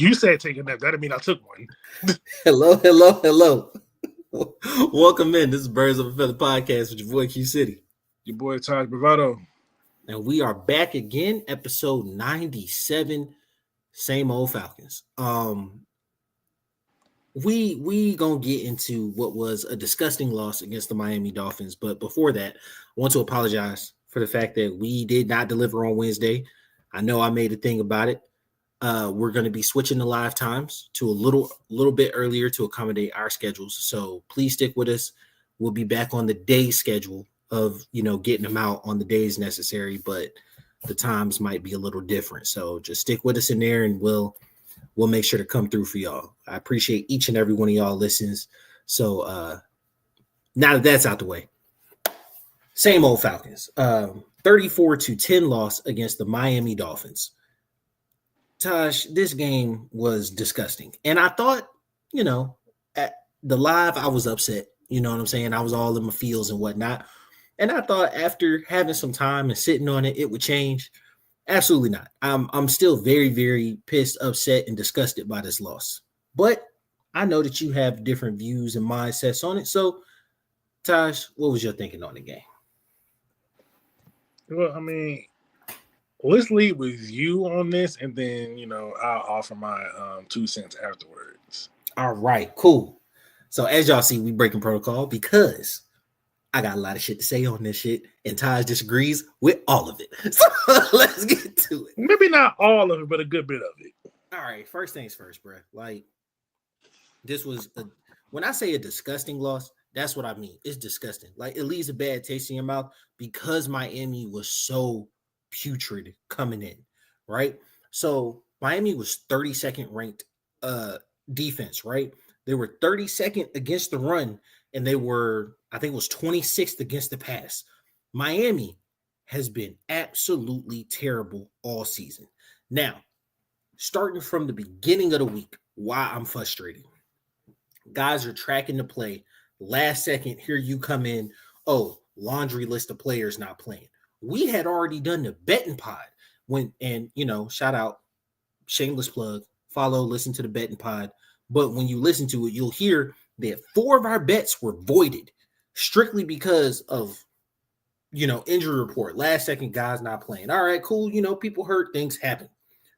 You said take a nap. That didn't mean I took one. Hello. Welcome in. This is Birds of a Feather Podcast with your boy Q City. Your boy Taj Bravado. And we are back again, episode 97, same old Falcons. We gonna get into what was a disgusting loss against the Miami Dolphins, but before that, I want to apologize for the fact that we did not deliver on Wednesday. I know I made a thing about it. We're going to be switching the live times to a little bit earlier to accommodate our schedules. So please stick with us. We'll be back on the day schedule of, getting them out on the days necessary, but the times might be a little different. So just stick with us in there and we'll make sure to come through for y'all. I appreciate each and every one of y'all listens. So now that that's out the way, same old Falcons, 34-10 loss against the Miami Dolphins. Taj, this game was disgusting. And I thought, at the live, I was upset. You know what I'm saying? I was all in my feels and whatnot. And I thought after having some time and sitting on it, it would change. Absolutely not. I'm still very, very pissed, upset, and disgusted by this loss. But I know that you have different views and mindsets on it. So, Taj, what was your thinking on the game? Well, let's lead with you on this, and then, I'll offer my 2 cents afterwards. All right, cool. So as y'all see, we breaking protocol because I got a lot of shit to say on this shit, and Taj disagrees with all of it. So let's get to it. Maybe not all of it, but a good bit of it. All right, first things first, bro. Like, this was when I say a disgusting loss, that's what I mean. It's disgusting. Like, it leaves a bad taste in your mouth because Miami was so putrid coming in, right? So Miami was 32nd ranked defense, right? They were 32nd against the run, and they were, I think it was 26th against the pass. Miami has been absolutely terrible all season. Now, starting from the beginning of the week, why I'm frustrated. Guys are tracking the play. Last second, here you come in. Oh, laundry list of players not playing. We had already done the betting pod shout out, shameless plug, follow, listen to the betting pod. But when you listen to it, you'll hear that 4 of our bets were voided strictly because of, injury report. Last second, guys not playing. All right, cool. People hurt, things happen,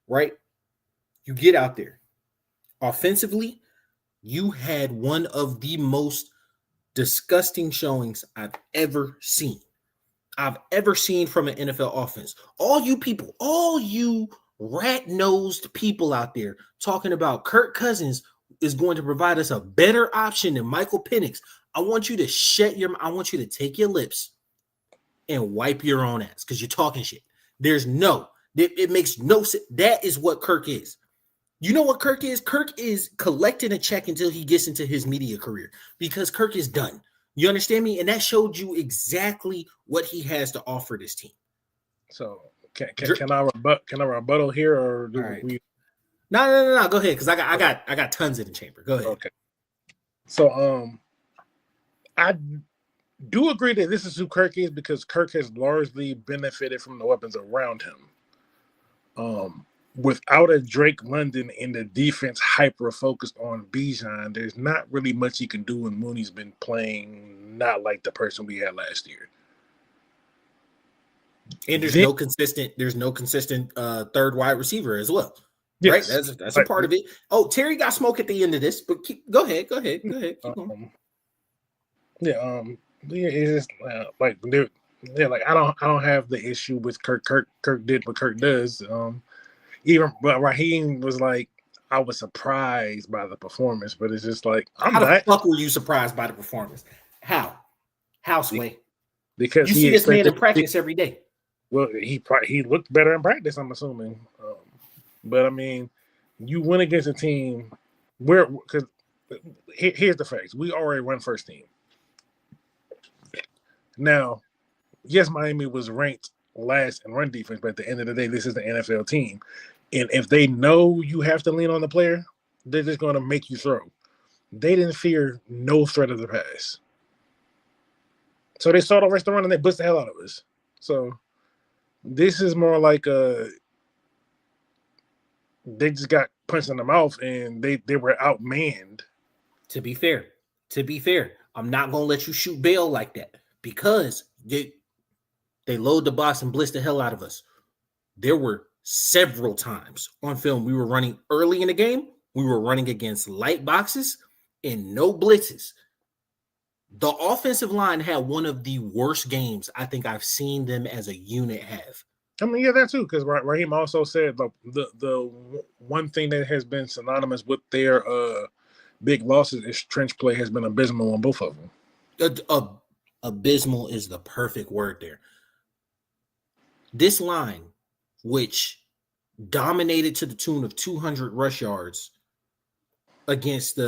right? You get out there. Offensively, you had one of the most disgusting showings I've ever seen from an NFL offense. All you rat-nosed people out there talking about Kirk Cousins is going to provide us a better option than Michael Penix. I want you to take your lips and wipe your own ass because you're talking shit. It makes no sense. That is what Kirk is. You know what Kirk is? Kirk is collecting a check until he gets into his media career because Kirk is done. You understand me? And that showed you exactly what he has to offer this team. So can I rebuttal here, or do right. we? No. Go ahead, because I got tons in the chamber. Go ahead. Okay. So I do agree that this is who Kirk is because Kirk has largely benefited from the weapons around him. Without a Drake London and the defense hyper focused on Bijan, there's not really much he can do, and Mooney's been playing not like the person we had last year. And there's no consistent third wide receiver as well. Yes. Right? That's a part of it. Oh, Terry got smoke at the end of this, but go ahead. Keep going. It's just I don't have the issue with Kirk. Kirk did what Kirk does. But Raheem was like, I was surprised by the performance, but it's just like, how the fuck were you surprised by the performance? How Sway? Because you see this man in practice every day. Well, he looked better in practice, I'm assuming. But you went against a team because here's the facts: we already run first team. Now, yes, Miami was ranked last in run defense, but at the end of the day, this is the NFL team. And if they know you have to lean on the player, they're just going to make you throw. They didn't fear no threat of the pass. So they saw the rest of the run and they blitzed the hell out of us. So this is more like they just got punched in the mouth and they were outmanned. To be fair, I'm not gonna let you shoot bail like that because they load the box and blitz the hell out of us. There were several times on film we were running early in the game. We were running against light boxes and no blitzes. The offensive line had one of the worst games I think I've seen them as a unit have. I mean, yeah, that too, because Raheem also said the one thing that has been synonymous with their big losses is trench play has been abysmal on both of them. Abysmal is the perfect word there. This line, which dominated to the tune of 200 rush yards against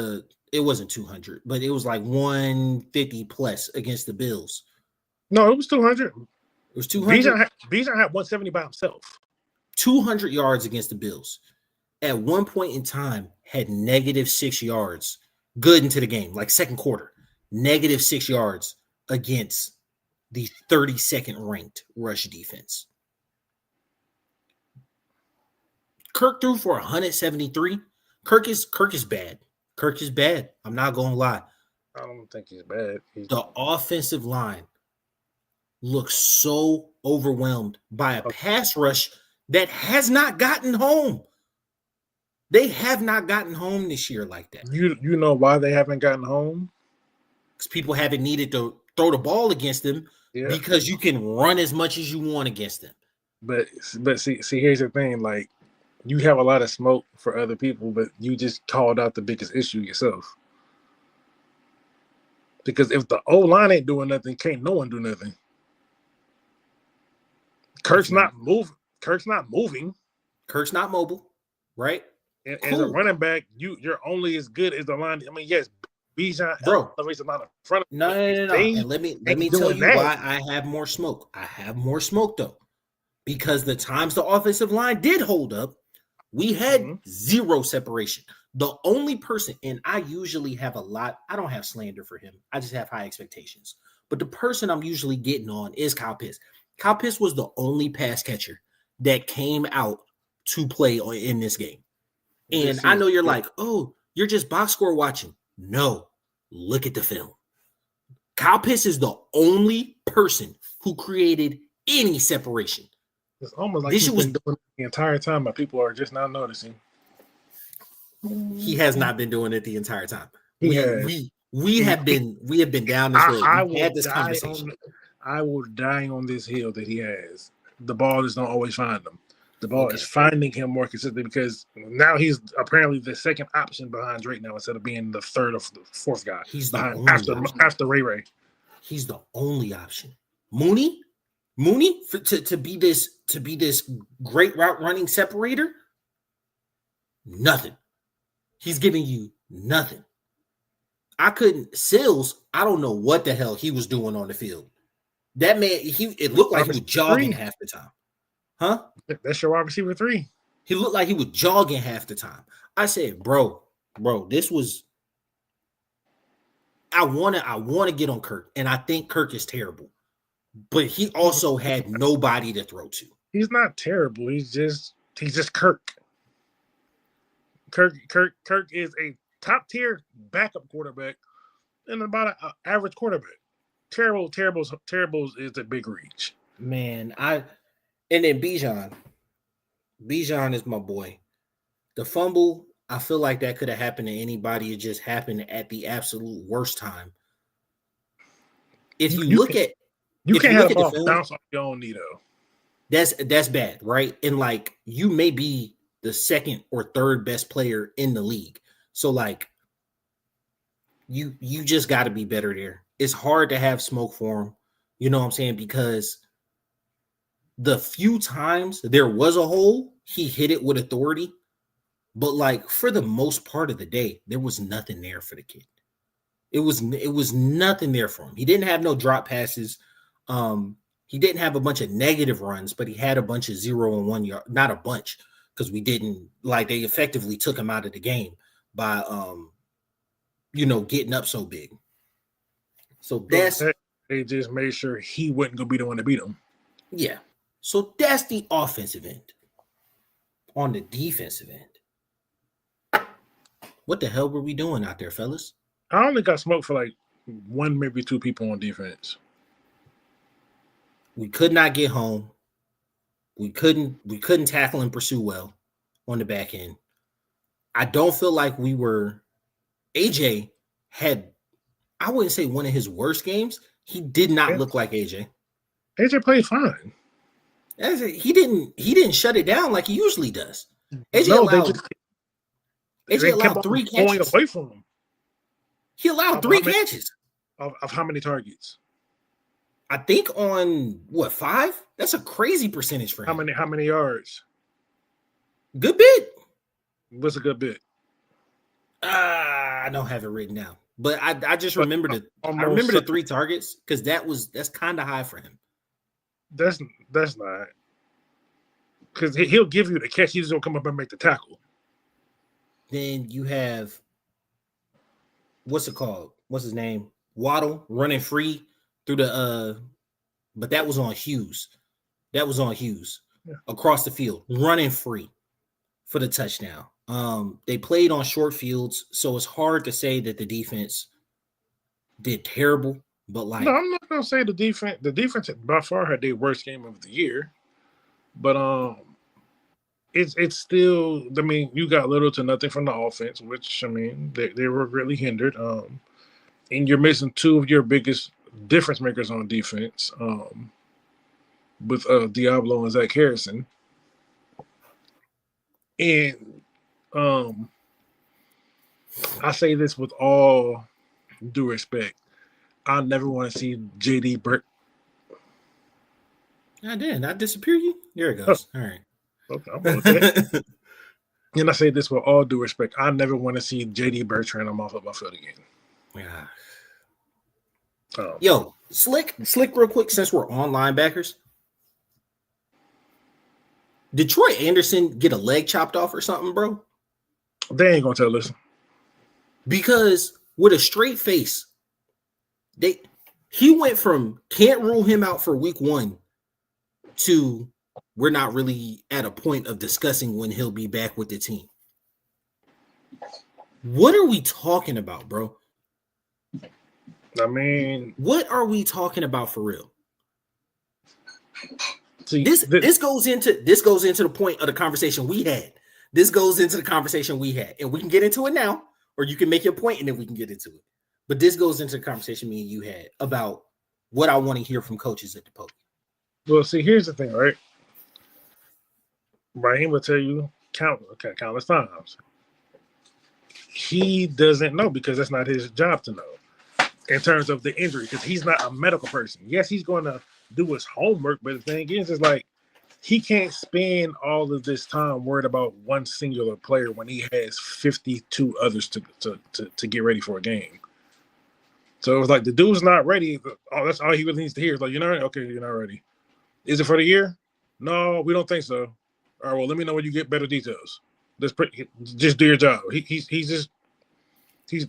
it wasn't 200, but it was like 150 plus against the Bills. No, it was 200. It was 200. Bijan had 170 by himself. 200 yards against the Bills. At one point in time, had -6 yards good into the game, like second quarter. -6 yards against the 32nd ranked rush defense. Kirk threw for 173. Kirk is bad. Kirk is bad. I'm not going to lie. I don't think he's bad. The offensive line looks so overwhelmed by a pass rush that has not gotten home. They have not gotten home this year like that. You know why they haven't gotten home? Because people haven't needed to throw the ball against them because you can run as much as you want against them. But see, here's the thing. Like, you have a lot of smoke for other people, but you just called out the biggest issue yourself. Because if the O-line ain't doing nothing, can't no one do nothing. Kirk's not moving. Kirk's not mobile, right? And as a running back, you're only as good as the line. I mean, yes, Bijan, bro, is not in front of no. And let me tell you why I have more smoke. I have more smoke though, because the times the offensive line did hold up, we had zero separation. The only person, and I usually have I don't have slander for him. I just have high expectations. But the person I'm usually getting on is Kyle Pitts. Kyle Pitts was the only pass catcher that came out to play in this game. And I know you're like, oh, you're just box score watching. No, look at the film. Kyle Pitts is the only person who created any separation. It's almost like he's been doing it the entire time, but people are just not noticing. He has not been doing it the entire time. We have been down this road. We had this conversation. I will die on this hill that he has. The ball just don't always find him. The ball is finding him more consistently because now he's apparently the second option behind Drake now instead of being the third or the fourth guy. He's behind after Ray. He's the only option. Mooney to be this great route running separator. Nothing. He's giving you nothing. Sills, I don't know what the hell he was doing on the field. That man, it looked like he was jogging half the time. Huh? That's your wide receiver 3. He looked like he was jogging half the time. I said, bro, this was. I want to get on Kirk, and I think Kirk is terrible, but he also had nobody to throw to. He's not terrible. He's just Kirk. Kirk is a top tier backup quarterback and about an average quarterback. Terrible is a big reach. Man, and then Bijan is my boy. The fumble, I feel like that could have happened to anybody. It just happened at the absolute worst time. If you look at the ball bounce off your own knee though. That's bad, right? And like you may be the second or third best player in the league. So like you just got to be better there. It's hard to have smoke for him. You know what I'm saying? Because the few times there was a hole, he hit it with authority. But like for the most part of the day, there was nothing there for the kid. It was nothing there for him. He didn't have no drop passes. He didn't have a bunch of negative runs, but he had a bunch of 0 and 1 yard. Not a bunch, because we didn't like they effectively took him out of the game by getting up so big. So they just made sure he wasn't gonna be the one to beat him. Yeah. So that's the offensive end. on the defensive end. What the hell were we doing out there, fellas? I only got smoked for like one, maybe two people on defense. We could not get home. We couldn't tackle and pursue well on the back end. I don't feel like we were. AJ had, I wouldn't say one of his worst games. He did not look like AJ. AJ played fine. He didn't shut it down like he usually does. AJ allowed 3 catches. Going away from him. He allowed 3 catches. Of how many targets? I think on 5? That's a crazy percentage for him. How many yards? Good bit. What's a good bit? I don't have it written down, but I just remember the 3 targets because that's kind of high for him. That's not, because he'll give you the catch. He just don't come up and make the tackle. Then you have what's it called? What's his name? Waddle running free through the but that was on Hughes. Across the field, running free for the touchdown. They played on short fields, so it's hard to say that the defense did terrible. But like, no, I'm not gonna say the defense. The defense by far had their worst game of the year, but it's still. I mean, you got little to nothing from the offense, which I mean they were really hindered. And you're missing 2 of your biggest difference makers on defense, with Diablo and Zach Harrison. And I say this with all due respect. I never want to see JD Burke. I did. I disappear you? There it goes. All right. Okay, I'm going with that. And I say this with all due respect. I never want to see JD Bertrand off of my field again. Yeah. Yo, Slick, real quick, since we're on linebackers. Did Troy Anderson get a leg chopped off or something, bro? They ain't gonna tell us. Because with a straight face, he went from can't rule him out for week 1 to we're not really at a point of discussing when he'll be back with the team. What are we talking about, bro? I mean, what are we talking about for real? See, this goes into the point of the conversation we had. This goes into the conversation we had, and we can get into it now, or you can make your point and then we can get into it. But this goes into the conversation me and you had about what I want to hear from coaches at the podium. Well, see, here's the thing, right? Raheem will tell you countless times. He doesn't know because that's not his job to know in terms of the injury, because he's not a medical person. Yes, he's going to do his homework, but the thing is like he can't spend all of this time worried about one singular player when he has 52 others to get ready for a game. So it was like the dude's not ready. Oh, that's all he really needs to hear. It's like, you're not ready? Okay, you're not ready. Is it for the year? No, we don't think so. All right, well, let me know when you get better details. Just do your job. He's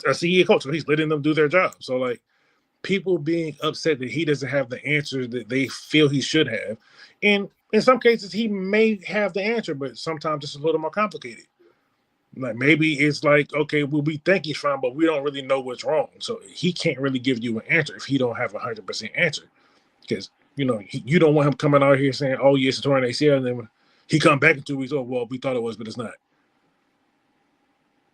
a CE coach, so he's letting them do their job. So like people being upset that he doesn't have the answers that they feel he should have. And in some cases he may have the answer, but sometimes it's a little more complicated. Like maybe it's like, okay, well, we think he's fine, but we don't really know what's wrong. So he can't really give you an answer if he don't have 100% answer. Because, you don't want him coming out here saying, oh, yes, it's torn ACL, and then when he come back in 2 weeks, oh, well, we thought it was, but it's not.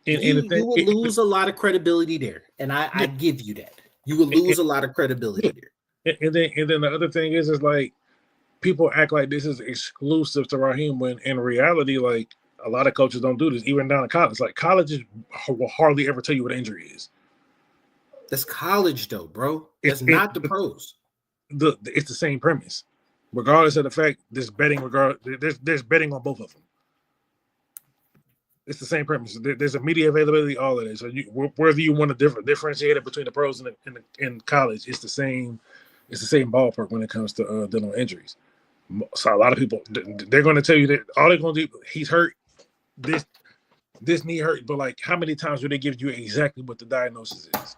You will lose a lot of credibility there, and I give you that. You will lose a lot of credibility there. And then the other thing is like people act like this is exclusive to Raheem when in reality, like a lot of coaches don't do this, even down in college. Like colleges will hardly ever tell you what injury is. That's college though, bro. That's not the pros. It's the same premise, regardless of the fact there's betting betting on both of them. It's the same premise. There's a media availability, all of it. So whether you want to differentiate it between the pros and college, it's the same. It's the same ballpark when it comes to dealing with injuries. So a lot of people, they're going to tell you that all they're going to do, he's hurt, this knee hurt, but like how many times do they give you exactly what the diagnosis is?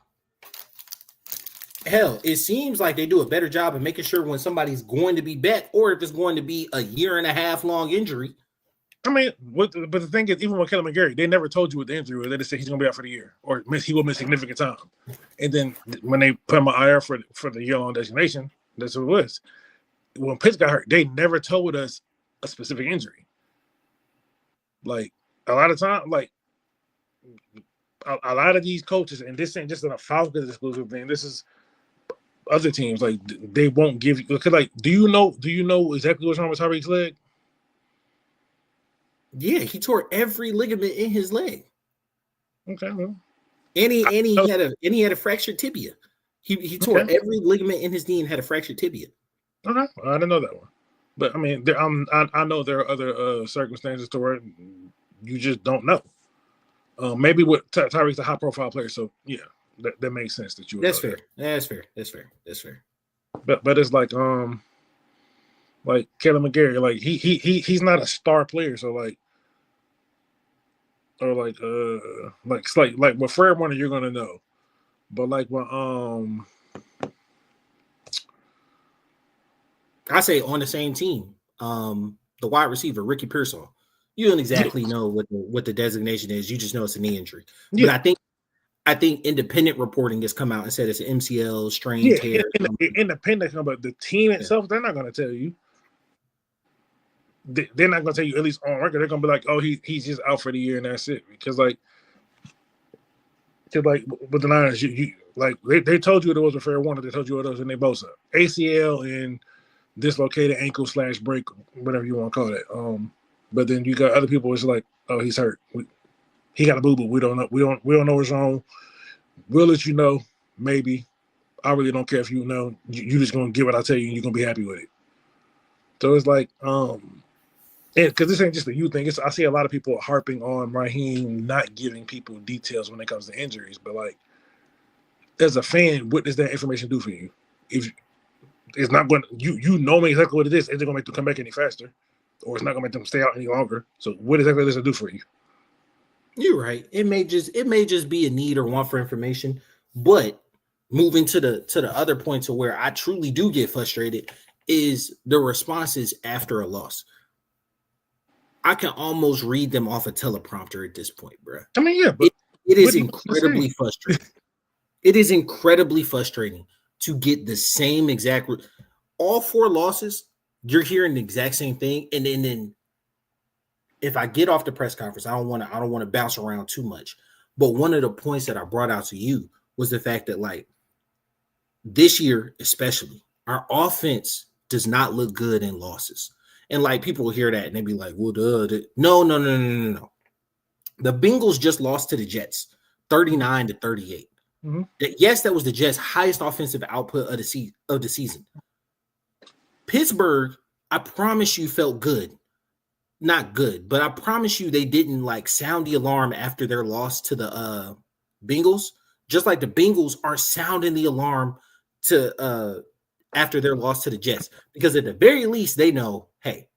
Hell, it seems like they do a better job of making sure when somebody's going to be back, or if it's going to be a 1.5 year long injury, I mean, but the thing is, even with Kelly McGarry, they never told you what the injury was. They just said he's going to be out for the year, or he will miss significant time. And then when they put him on IR for the year-long designation, that's what it was. When Pitts got hurt, they never told us a specific injury. Like a lot of time, like a lot of these coaches, and this ain't just a Falcons exclusive thing. This is other teams. Like they won't give you. Cause like, do you know exactly what's wrong with Tyreek's leg? Yeah, he tore every ligament in his leg. Okay, well, and he had a fractured tibia. He tore every ligament in his knee and had a fractured tibia. Okay, I didn't know that one. But I mean, I know there are other circumstances to where you just don't know. Maybe with Tyreek's a high profile player, so yeah, that makes sense that you. That's fair. That's fair. But it's like Kelly McGarry, like he's not a star player, so like. Or like with Fred Warner, you're gonna know, but like when I say on the same team, the wide receiver Ricky Pearsall, you don't exactly know what the designation is. You just know it's a knee injury. Yeah. But I think independent reporting has come out and said it's an MCL strain tear. Independent, but the team itself, they're not gonna tell you. They're not gonna tell you, at least on record. They're gonna be like, "Oh, he's just out for the year and that's it." Because like with the Niners, you like they told you there was a fair warning. They told you what else, and they both said ACL and dislocated ankle / break, whatever you want to call it. But then you got other people. It's like, "Oh, he's hurt. He got a boo boo. We don't know. We don't know what's wrong. We'll let you know. Maybe. I really don't care if you know. You just gonna get what I tell you, and you're gonna be happy with it." So it's like because this ain't just a you thing. I see a lot of people harping on Raheem not giving people details when it comes to injuries. But like, as a fan, what does that information do for you? If it's not going, you know exactly what it is. Is it going to make them come back any faster, or it's not going to make them stay out any longer? So what exactly does it do for you? You're right. It may just be a need or want for information. But moving to the other point to where I truly do get frustrated is the responses after a loss. I can almost read them off a teleprompter at this point, bro. I mean, yeah, but it is incredibly frustrating. It is incredibly frustrating to get the same exact. All 4 losses, you're hearing the exact same thing, and then if I get off the press conference, I don't want to bounce around too much. But one of the points that I brought out to you was the fact that like this year, especially, our offense does not look good in losses. And like people will hear that and they be like, well, no. The Bengals just lost to the Jets 39-38. Mm-hmm. Yes, that was the Jets' highest offensive output of the season. Pittsburgh, I promise you, felt good. Not good, but I promise you they didn't like sound the alarm after their loss to the Bengals, just like the Bengals aren't sounding the alarm to after their loss to the Jets, because at the very least they know, hey,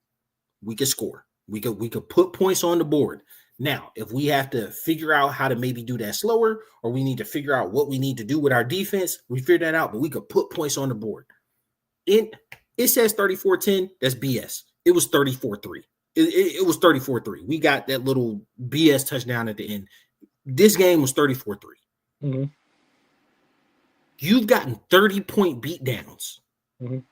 we can score. We could put points on the board. Now, if we have to figure out how to maybe do that slower, or we need to figure out what we need to do with our defense, we figure that out, but we could put points on the board. It says 34-10. That's BS. It was 34-3. It was 34-3. We got that little BS touchdown at the end. This game was 34-3. Mm-hmm. You've gotten 30-point beatdowns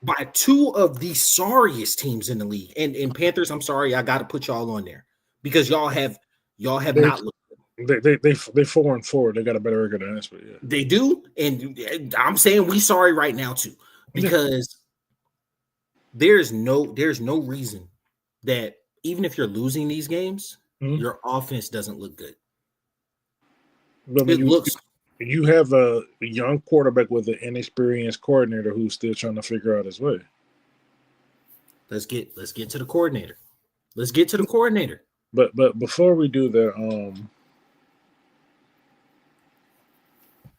by 2 of the sorriest teams in the league. And Panthers, I'm sorry, I got to put y'all on there because y'all have not looked good. They 4-4. They got a better record than us, but yeah. They do, and I'm saying we sorry right now too, because there's no reason that even if you're losing these games, your offense doesn't look good. But you have a young quarterback with an inexperienced coordinator who's still trying to figure out his way. Let's get to the coordinator. Let's get to the coordinator. But before we do that,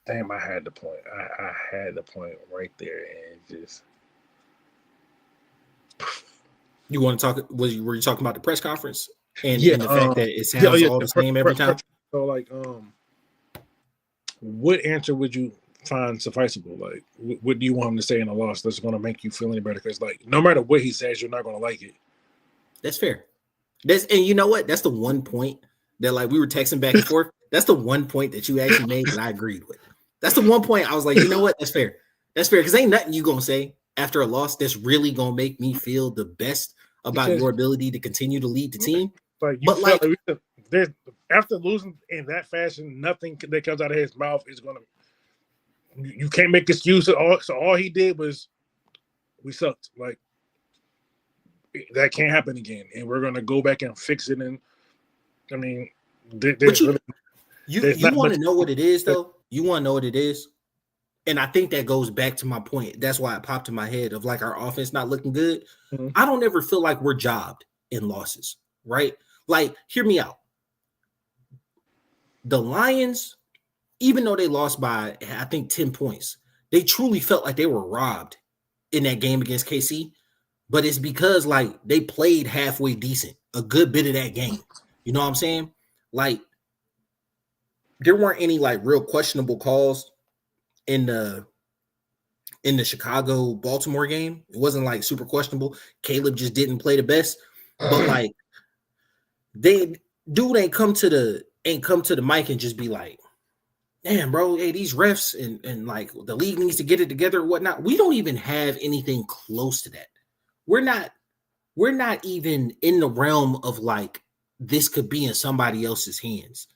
damn, I had the point. I had the point right there, and just. You want to talk? Were you talking about the press conference and the fact that it sounds all the same every time? So like, what answer would you find sufficeable? Like, what do you want him to say in a loss that's going to make you feel any better? Because like, no matter what he says, you're not going to like it. That's fair. And you know what? That's the one point that like we were texting back and forth. That's the one point that you actually made that I agreed with. That's the one point I was like, you know what? That's fair. That's fair because ain't nothing you gonna say after a loss that's really gonna make me feel the best about your ability to continue to lead the team. Like you felt like there's after losing in that fashion, nothing that comes out of his mouth is gonna. You can't make excuses. So all he did was we sucked. Like that can't happen again, and we're gonna go back and fix it. And I mean, there's you want to know what it is though. You want to know what it is, and I think that goes back to my point. That's why it popped in my head of like our offense not looking good. Mm-hmm. I don't ever feel like we're jobbed in losses, right? Like, hear me out. The Lions, even though they lost by I think 10 points, they truly felt like they were robbed in that game against KC. But it's because like they played halfway decent a good bit of that game. You know what I'm saying? Like there weren't any like real questionable calls in the Chicago Baltimore game. It wasn't like super questionable. Caleb just didn't play the best. But like ain't come to the mic and just be like, damn, bro, hey, these refs and like the league needs to get it together or whatnot. We don't even have anything close to that. We're not even in the realm of like this could be in somebody else's hands.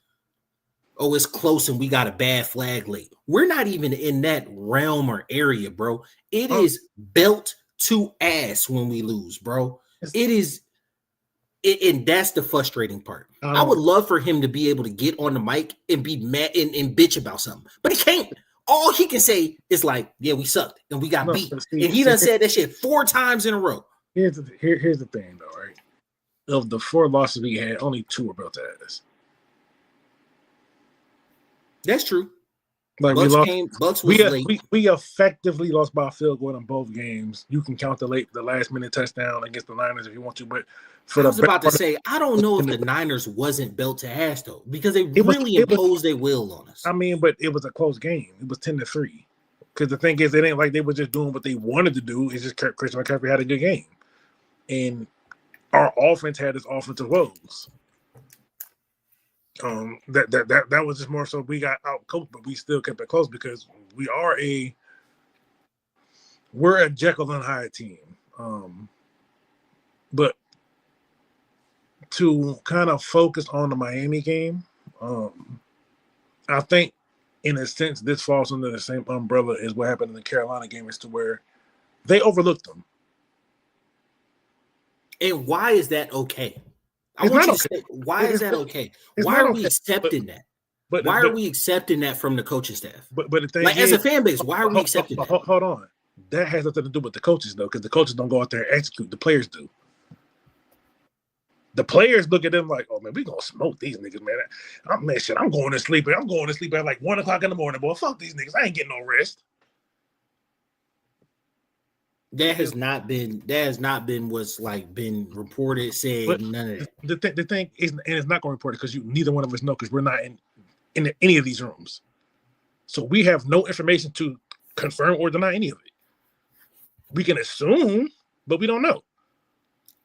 Oh, it's close and we got a bad flag late. We're not even in that realm or area, bro. It is belt to ass when we lose, bro. It is, and that's the frustrating part. I would love for him to be able to get on the mic and be mad and bitch about something, but he can't. All he can say is like, yeah, we sucked and we got beat. And he done said that shit 4 times in a row. Here's the thing, though, right? Of the 4 losses we had, only 2 were built to ass. That's true. Like Bucks was late. We effectively lost by a field goal in both games. You can count the last minute touchdown against the Niners if you want to, but I was about to say I don't know if the Niners wasn't built to ass though because they really imposed their will on us. I mean, but it was a close game. It was 10-3. Because the thing is, it ain't like they were just doing what they wanted to do. It's just Christian McCaffrey had a good game, and our offense had its offensive woes. That was just more so we got out coached, but we still kept it close because we're a Jekyll and Hyde team. But to kind of focus on the Miami game, I think in a sense this falls under the same umbrella as what happened in the Carolina game, as to where they overlooked them. And why is that okay? I want you to say, why is that okay? Why are we accepting that? Why are we accepting that from the coaching staff? But the thing like as a fan base, why are we accepting that? Hold on. That has nothing to do with the coaches, though, because the coaches don't go out there and execute. The players do. The players look at them like, oh, man, we going to smoke these niggas, man. I'm going to sleep. I'm going to sleep at like 1 o'clock in the morning, boy. Fuck these niggas. I ain't getting no rest. That has not been what's like been reported, said, none of that. The thing is, and it's not going to report it because neither one of us know because we're not in any of these rooms. So we have no information to confirm or deny any of it. We can assume, but we don't know.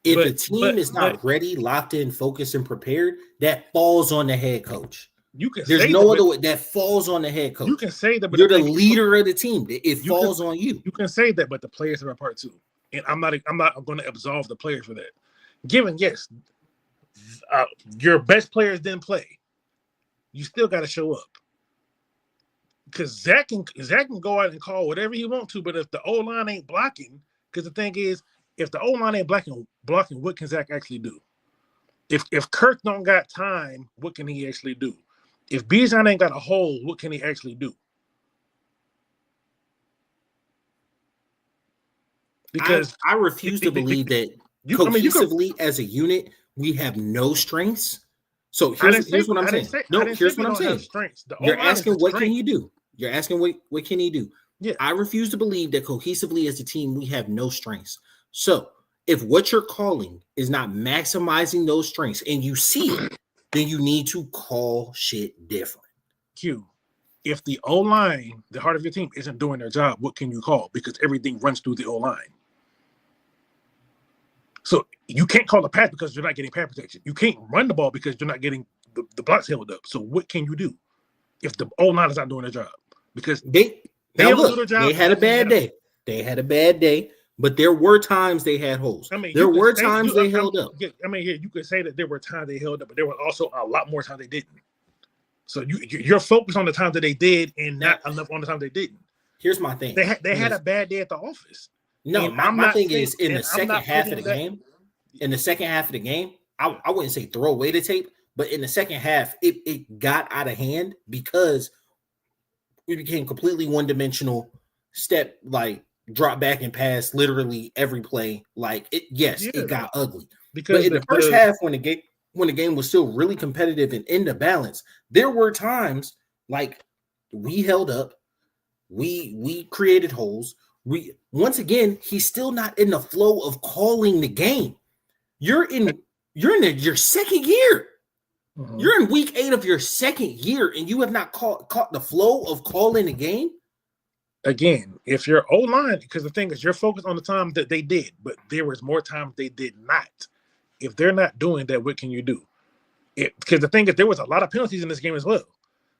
If a team is not ready, locked in, focused, and prepared, that falls on the head coach. There's no other way. That falls on the head coach. You can say that, but you're the leader of the team. It falls on you. You can say that, but the players are a part too. And I'm not going to absolve the players for that. Given, yes, your best players didn't play, you still got to show up. Because Zach can go out and call whatever he wants to, but if the O-line ain't blocking, because the thing is, if the O-line ain't blocking, what can Zach actually do? If Kirk don't got time, what can he actually do? If Bijan ain't got a hole, what can he actually do? Because I refuse to believe that cohesively as a unit, we have no strengths. So here's what I'm saying. Here's what I'm saying. You're asking what can you do? You're asking what can he do? Yeah. I refuse to believe that cohesively as a team, we have no strengths. So if what you're calling is not maximizing those strengths and you see it, then you need to call shit different. Q, if the O-line, the heart of your team, isn't doing their job, what can you call? Because everything runs through the O-line. So you can't call a pass because you're not getting pass protection. You can't run the ball because you're not getting the blocks held up. So what can you do if the O-line is not doing their job? Because they don't do their job. They had a bad day. They had a bad day, but there were times they had holes. I mean, there were times they held up. I mean, you could say that there were times they held up, but there were also a lot more times they didn't. So you're focused on the times that they did and not enough on the times they didn't. Here's my thing. They had a bad day at the office. No, my thing is in the second half of the game. In the second half of the game, I wouldn't say throw away the tape, but in the second half, it got out of hand because we became completely one-dimensional. Step like drop back and pass literally every play. Like it, it got ugly. Because in the first half, when the game was still really competitive and in the balance, there were times like we held up, we created holes. Once again, he's still not in the flow of calling the game. You're in your second year. Mm-hmm. You're in week 8 of your second year, and you have not caught the flow of calling the game. Again, if you're O-line, because the thing is, you're focused on the time that they did, but there was more times they did not. If they're not doing that, what can you do? Because the thing is, there was a lot of penalties in this game as well.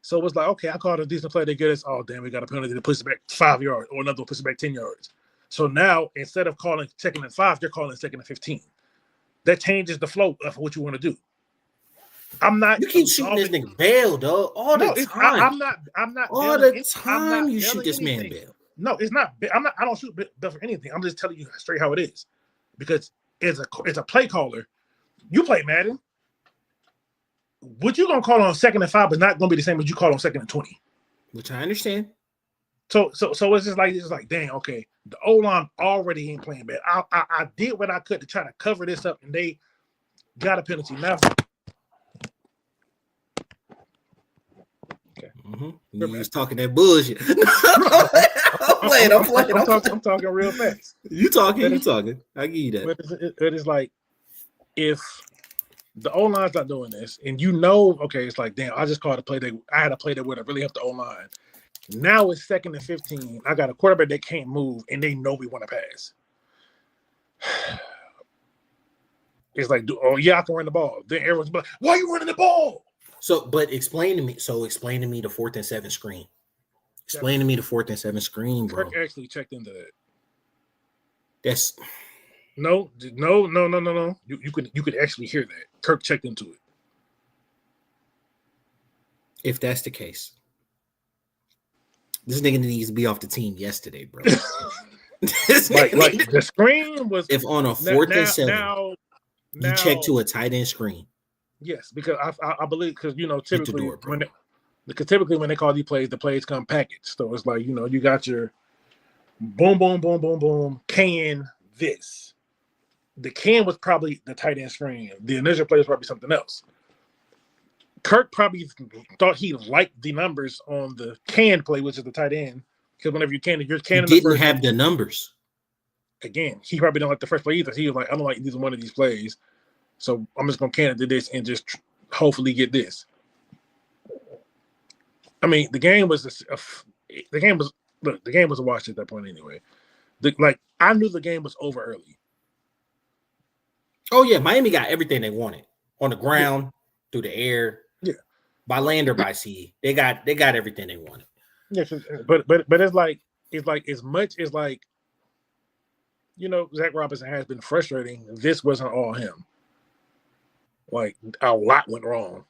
So it was like, okay, I called a decent play. They get us. Oh, damn, we got a penalty to push it back 5 yards, or another one push it back 10 yards. So now, instead of calling second and 5, you're calling second and 15. That changes the flow of what you want to do. I'm not. You keep shooting this nigga bail, dog. All the time. I'm not. All the time you shoot this man bail. No, it's not. I don't shoot bail for anything. I'm just telling you straight how it is, because it's a play caller. You play Madden. What you gonna call on second and 5 is not gonna be the same as you call on second and 20. Which I understand. So it's just like, dang, okay, the O-line already ain't playing bad. I did what I could to try to cover this up, and they got a penalty now. Okay. Mm-hmm. You was talking that bullshit. I'm talking real fast. You talking. I give you that. But it is like, if the O-line's not doing this, and okay, it's like, damn, I just called a play that I had a play that would have really helped the O-line. Now it's second and 15. I got a quarterback that can't move, and they know we want to pass. It's like, oh yeah, I can run the ball. Then everyone's like, why are you running the ball? So, but explain to me the 4th and 7 screen. Explain to me the 4th and 7 screen, bro. Kirk actually checked into that. That's no. You could actually hear that. Kirk checked into it. If that's the case, this nigga needs to be off the team yesterday, bro. like the screen was. If on a 4th and 7, you check to a tight end screen. Yes, because I believe, because typically when they call these plays, the plays come packaged. So it's like, you got your boom, boom, boom, boom, boom, can this. The can was probably the tight end screen. The initial play was probably something else. Kirk probably thought he liked the numbers on the can play, which is the tight end, because whenever you're canning didn't have the numbers. Again, he probably didn't like the first play either. He was like, I don't like either one of these plays. So I'm just gonna can it to this and just hopefully get this. I mean, the game was a wash at that point anyway. I knew the game was over early. Oh yeah, Miami got everything they wanted on the ground, through the air, by land or by sea. They got everything they wanted. Yeah, but it's like as much as like, Zach Robinson has been frustrating. This wasn't all him. Like, a lot went wrong.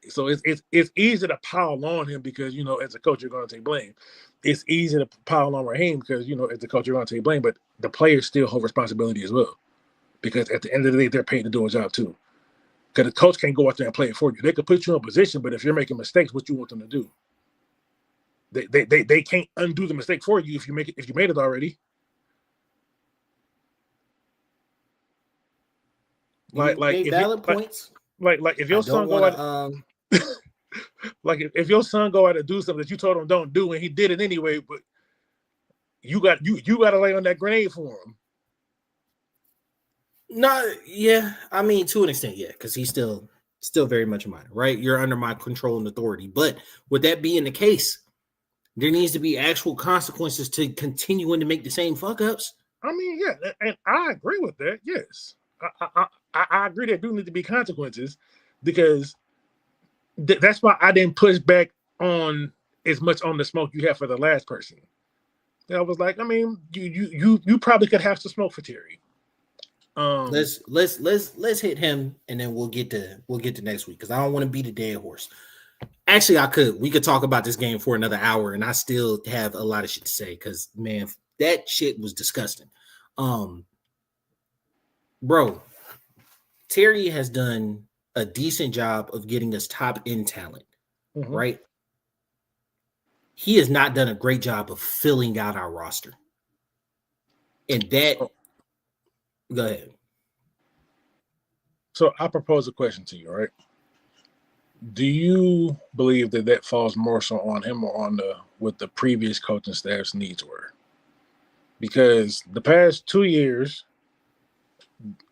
So it's easy to pile on him because, as a coach, you're going to take blame. It's easy to pile on Raheem because, as a coach, you're going to take blame. But the players still hold responsibility as well, because at the end of the day, they're paid to do a job too. Because the coach can't go out there and play it for you. They could put you in a position, but if you're making mistakes, what you want them to do? They can't undo the mistake for you if you made it already. Like valid points. Like if your son go out, like if your son go out and do something that you told him don't do, and he did it anyway, but you got to lay on that grenade for him. No, yeah, I mean, to an extent, yeah, because he's still very much a minor, right? You're under my control and authority. But with that being the case, there needs to be actual consequences to continuing to make the same fuck ups. I mean, yeah, and I agree with that. Yes, I agree there do need to be consequences because that's why I didn't push back on as much on the smoke you have for the last person. I was like, I mean, you probably could have some smoke for Terry. Let's hit him, and then we'll get to next week because I don't want to beat a dead horse. Actually, we could talk about this game for another hour, and I still have a lot of shit to say because man, that shit was disgusting. Bro, Terry has done a decent job of getting us top end talent, right? He has not done a great job of filling out our roster. And that, go ahead. So I propose a question to you, right? Do you believe that falls more so on him or on what the previous coaching staff's needs were? Because the past 2 years,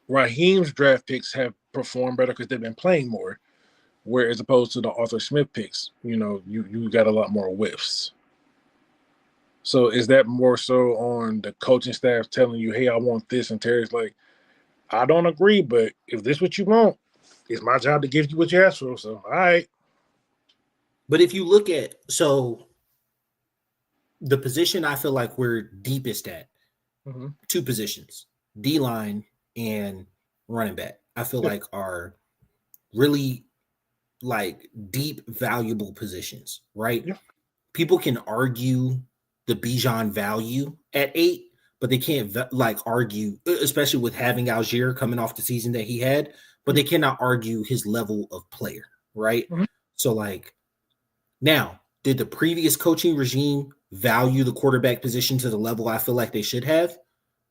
Raheem's draft picks have performed better because they've been playing more, whereas opposed to the Arthur Smith picks, you got a lot more whiffs. So is that more so on the coaching staff telling you, hey, I want this, and Terry's like, I don't agree, but if this is what you want, it's my job to give you what you asked for. So, all right. But if you look at, so the position I feel like we're deepest at, two positions, D-line and running back, I feel like are really like deep, valuable positions, right? Yeah. People can argue the Bijan value at 8, but they can't like argue, especially with having Algier coming off the season that he had, but they cannot argue his level of player, right? So like now, did the previous coaching regime value the quarterback position to the level I feel like they should have?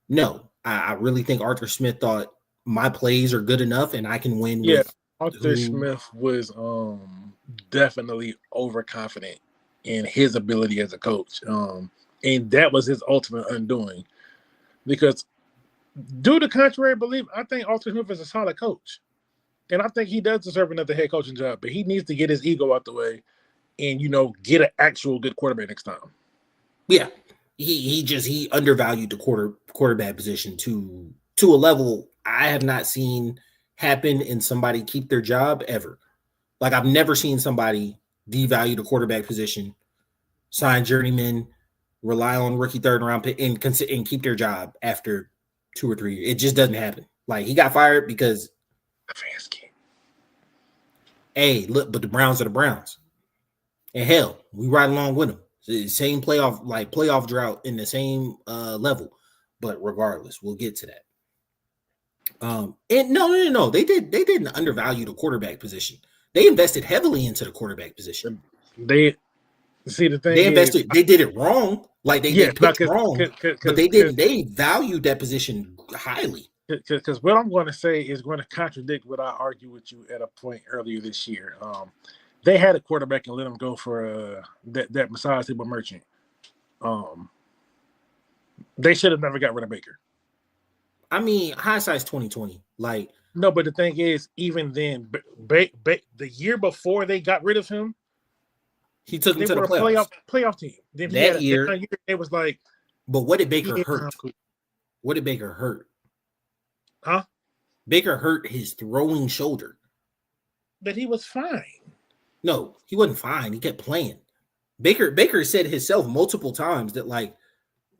No. I really think Arthur Smith thought my plays are good enough and I can win with Arthur Smith was definitely overconfident in his ability as a coach. And that was his ultimate undoing. Because due to contrary belief, I think Arthur Smith is a solid coach. And I think he does deserve another head coaching job, but he needs to get his ego out the way and, get an actual good quarterback next time. Yeah. He undervalued the quarterback position to a level I have not seen happen in somebody keep their job ever. Like I've never seen somebody devalue the quarterback position, sign journeyman, rely on rookie third round pick, and keep their job after 2 or 3 years. It just doesn't happen. Like he got fired because hey, look, but the Browns are the Browns. And hell, we ride along with them. Same playoff drought in the same level. But regardless, we'll get to that. And no. They didn't undervalue the quarterback position. They invested heavily into the quarterback position. They did it wrong. Like they picked wrong, but they didn't. They valued that position highly. Because what I'm going to say is going to contradict what I argued with you at a point earlier this year. They had a quarterback and let him go for that massage table merchant. They should have never got rid of Baker. I mean, hindsight's 2020. Like no, but the thing is, even then, the year before they got rid of him, he took them to the playoff team. Then that year, it was like. But what did Baker hurt? What did Baker hurt? Huh? Baker hurt his throwing shoulder. But he was fine. No, he wasn't fine. He kept playing. Baker said himself multiple times that like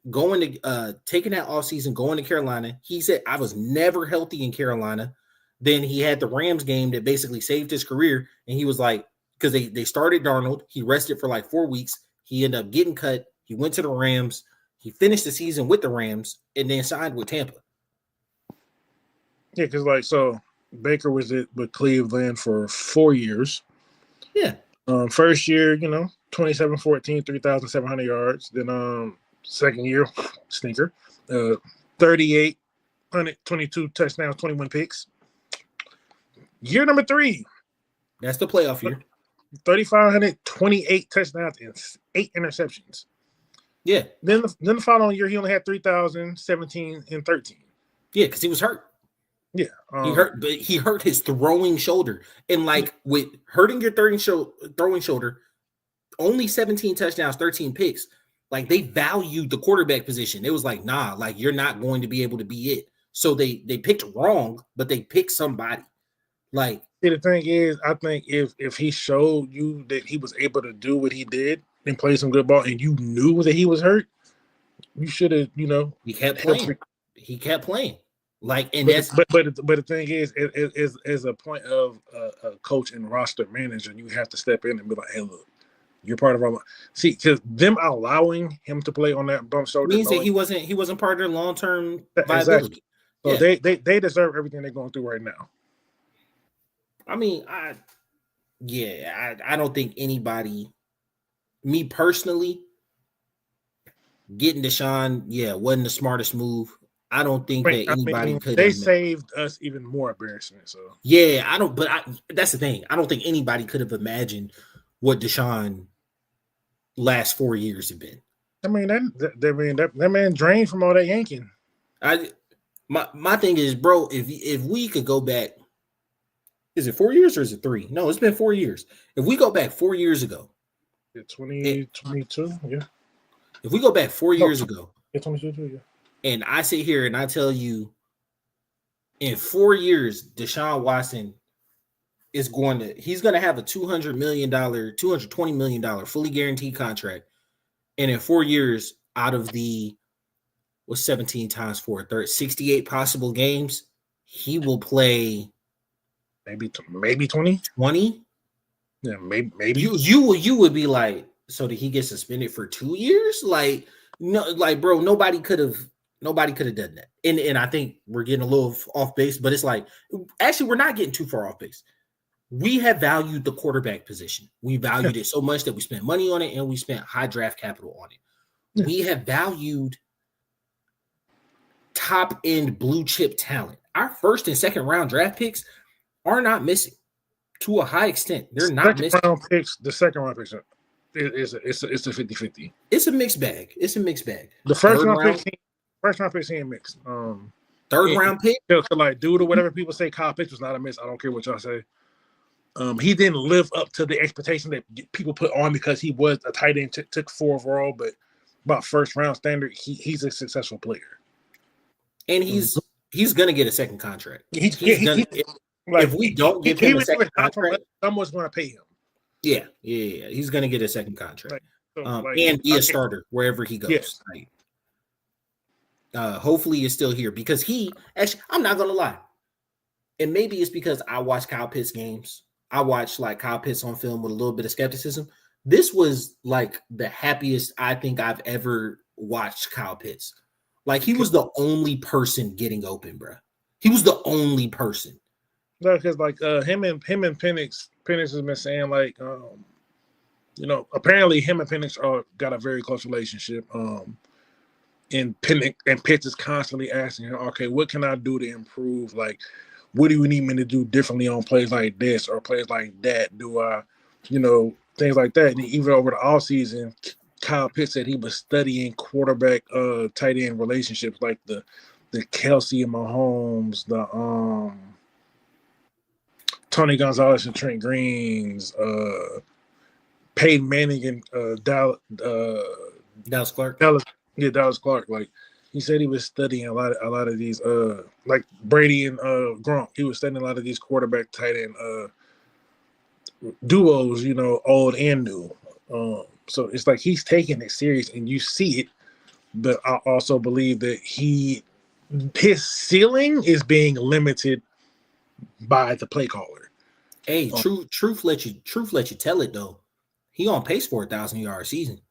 going to taking that offseason, going to Carolina, he said, I was never healthy in Carolina. Then he had the Rams game that basically saved his career. And he was like, because they started Darnold, he rested for like 4 weeks. He ended up getting cut. He went to the Rams. He finished the season with the Rams and then signed with Tampa. Yeah, because so Baker was with Cleveland for 4 years. Yeah. First year, 27-14, 3,700 yards. Then second year, stinker. 38, 122 touchdowns, 21 picks. Year number 3. That's the playoff year. 3,528 touchdowns and 8 interceptions. Yeah. Then the following year, he only had 3,017 and 13. Yeah, because he was hurt. Yeah, he hurt his throwing shoulder, and like with hurting your throwing shoulder, only 17 touchdowns, 13 picks. Like they valued the quarterback position. It was like, nah, like you're not going to be able to be it. So they picked wrong, but they picked somebody. Like See, the thing is, I think if he showed you that he was able to do what he did and play some good ball, and you knew that he was hurt, you should have, he kept playing. He kept playing. Like, and that's but the thing is, as a point of a coach and roster manager, you have to step in and be like, hey, look, you're part of our. See, because them allowing him to play on that bump shoulder means that he wasn't part of their long-term Exactly. viability. So they deserve everything they're going through right now. I mean, I don't think anybody, me personally, getting Deshaun, wasn't the smartest move. I don't think that anybody could. They saved us even more embarrassment. So I don't. But that's the thing. I don't think anybody could have imagined what Deshaun last 4 years have been. I mean, that man drained from all that yanking. My thing is, bro, if we could go back, is it 4 years or is it 3? No, it's been 4 years. If we go back 4 years ago, 2022, yeah. If we go back 4 years ago, 2022, yeah. And I sit here and I tell you, in 4 years, Deshaun Watson he's going to have a $220 million fully guaranteed contract. And in 4 years, out of the 17 times 4, 68 possible games, he will play maybe 20. 20? Yeah, maybe. You would be like, so did he get suspended for 2 years? Like, no, like, bro, nobody could have done that. And I think we're getting a little off base, but it's like, actually, we're not getting too far off base. We have valued the quarterback position. We valued it so much that we spent money on it and we spent high draft capital on it. Yeah. We have valued top end blue chip talent. Our first and second round draft picks are not missing to a high extent. They're not missing. The second round picks it's a 50-50. It's a mixed bag. The first round picks ain't mixed. Third round pick, like dude or whatever people say, Kyle Pitts was not a miss. I don't care what y'all say. He didn't live up to the expectation that people put on because he was a tight end, took 4 overall, but about first round standard, he's a successful player, and he's gonna get a second contract. If we don't give him a second contract, someone's gonna pay him. Yeah, he's gonna get a second contract, and be a starter wherever he goes. Yes. Hopefully, he's still here because I'm not gonna lie, and maybe it's because I watch Kyle Pitts games. I watched like Kyle Pitts on film with a little bit of skepticism. This was like the happiest I think I've ever watched Kyle Pitts. Like he was the only person getting open, bro. He was the only person. No, because like him and Penix has been saying like apparently him and Penix got a very close relationship. And Pitts is constantly asking him, okay, what can I do to improve? Like, what do you need me to do differently on plays like this or plays like that? Do I, things like that. And even over the offseason, Kyle Pitts said he was studying quarterback tight end relationships like the Kelsey and Mahomes, the Tony Gonzalez and Trent Greens, Peyton Manning and Dallas Clark. Dallas Clark. Like he said, he was studying a lot of these, like Brady and Gronk. He was studying a lot of these quarterback tight end duos, old and new. So it's like he's taking it serious, and you see it. But I also believe that his ceiling is being limited by the play caller. Hey, truth let you tell it though. He on pace for 1,000-yard season.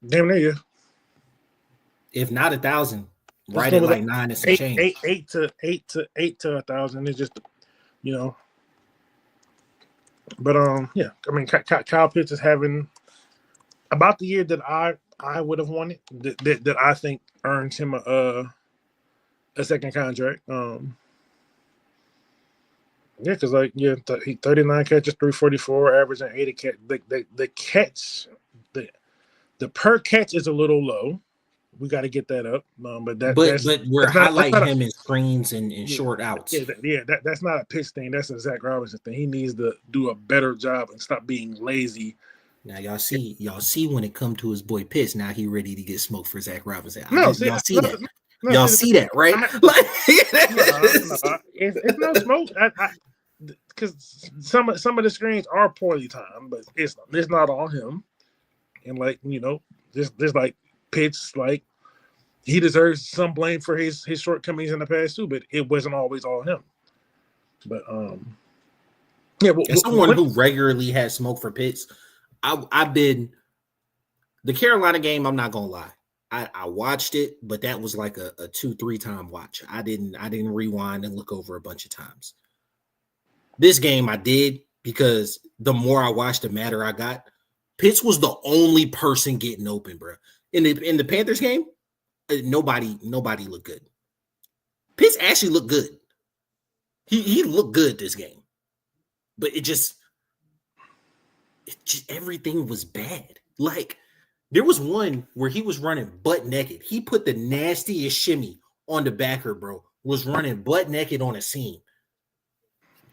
Damn near, yeah. If not 1,000, right at like 9 and some change. 8 to 1,000 is just, But yeah, I mean, Kyle Pitts is having about the year that I would have wanted. That I think earns him a second contract. Yeah, because he 39 catches, 344, averaging 80 catch. The catch, the per catch is a little low. We got to get that up. But we're highlighting him in screens and short outs. That's not a Pitts thing. That's a Zach Robinson thing. He needs to do a better job and stop being lazy Now y'all see when it come to his boy Pitts. Now he ready to get smoked for Zach Robinson. No, see, y'all see that. no, Y'all see that, right? It's no smoke. Because some of the screens are poorly timed, but it's not all him. And like there's like Pitts, like he deserves some blame for his shortcomings in the past too, but it wasn't always all him. But yeah, as someone who regularly has smoke for Pitts, I've been the Carolina game. I'm not gonna lie, I watched it, but that was like a 2-3 time watch. I didn't rewind and look over a bunch of times. This game I did because the more I watched, the madder I got. Pitts was the only person getting open, bro. In the Panthers game, nobody looked good. Pitts actually looked good. He looked good this game, but it just everything was bad. Like there was one where he was running butt naked. He put the nastiest shimmy on the backer, bro. Was running butt naked on a seam.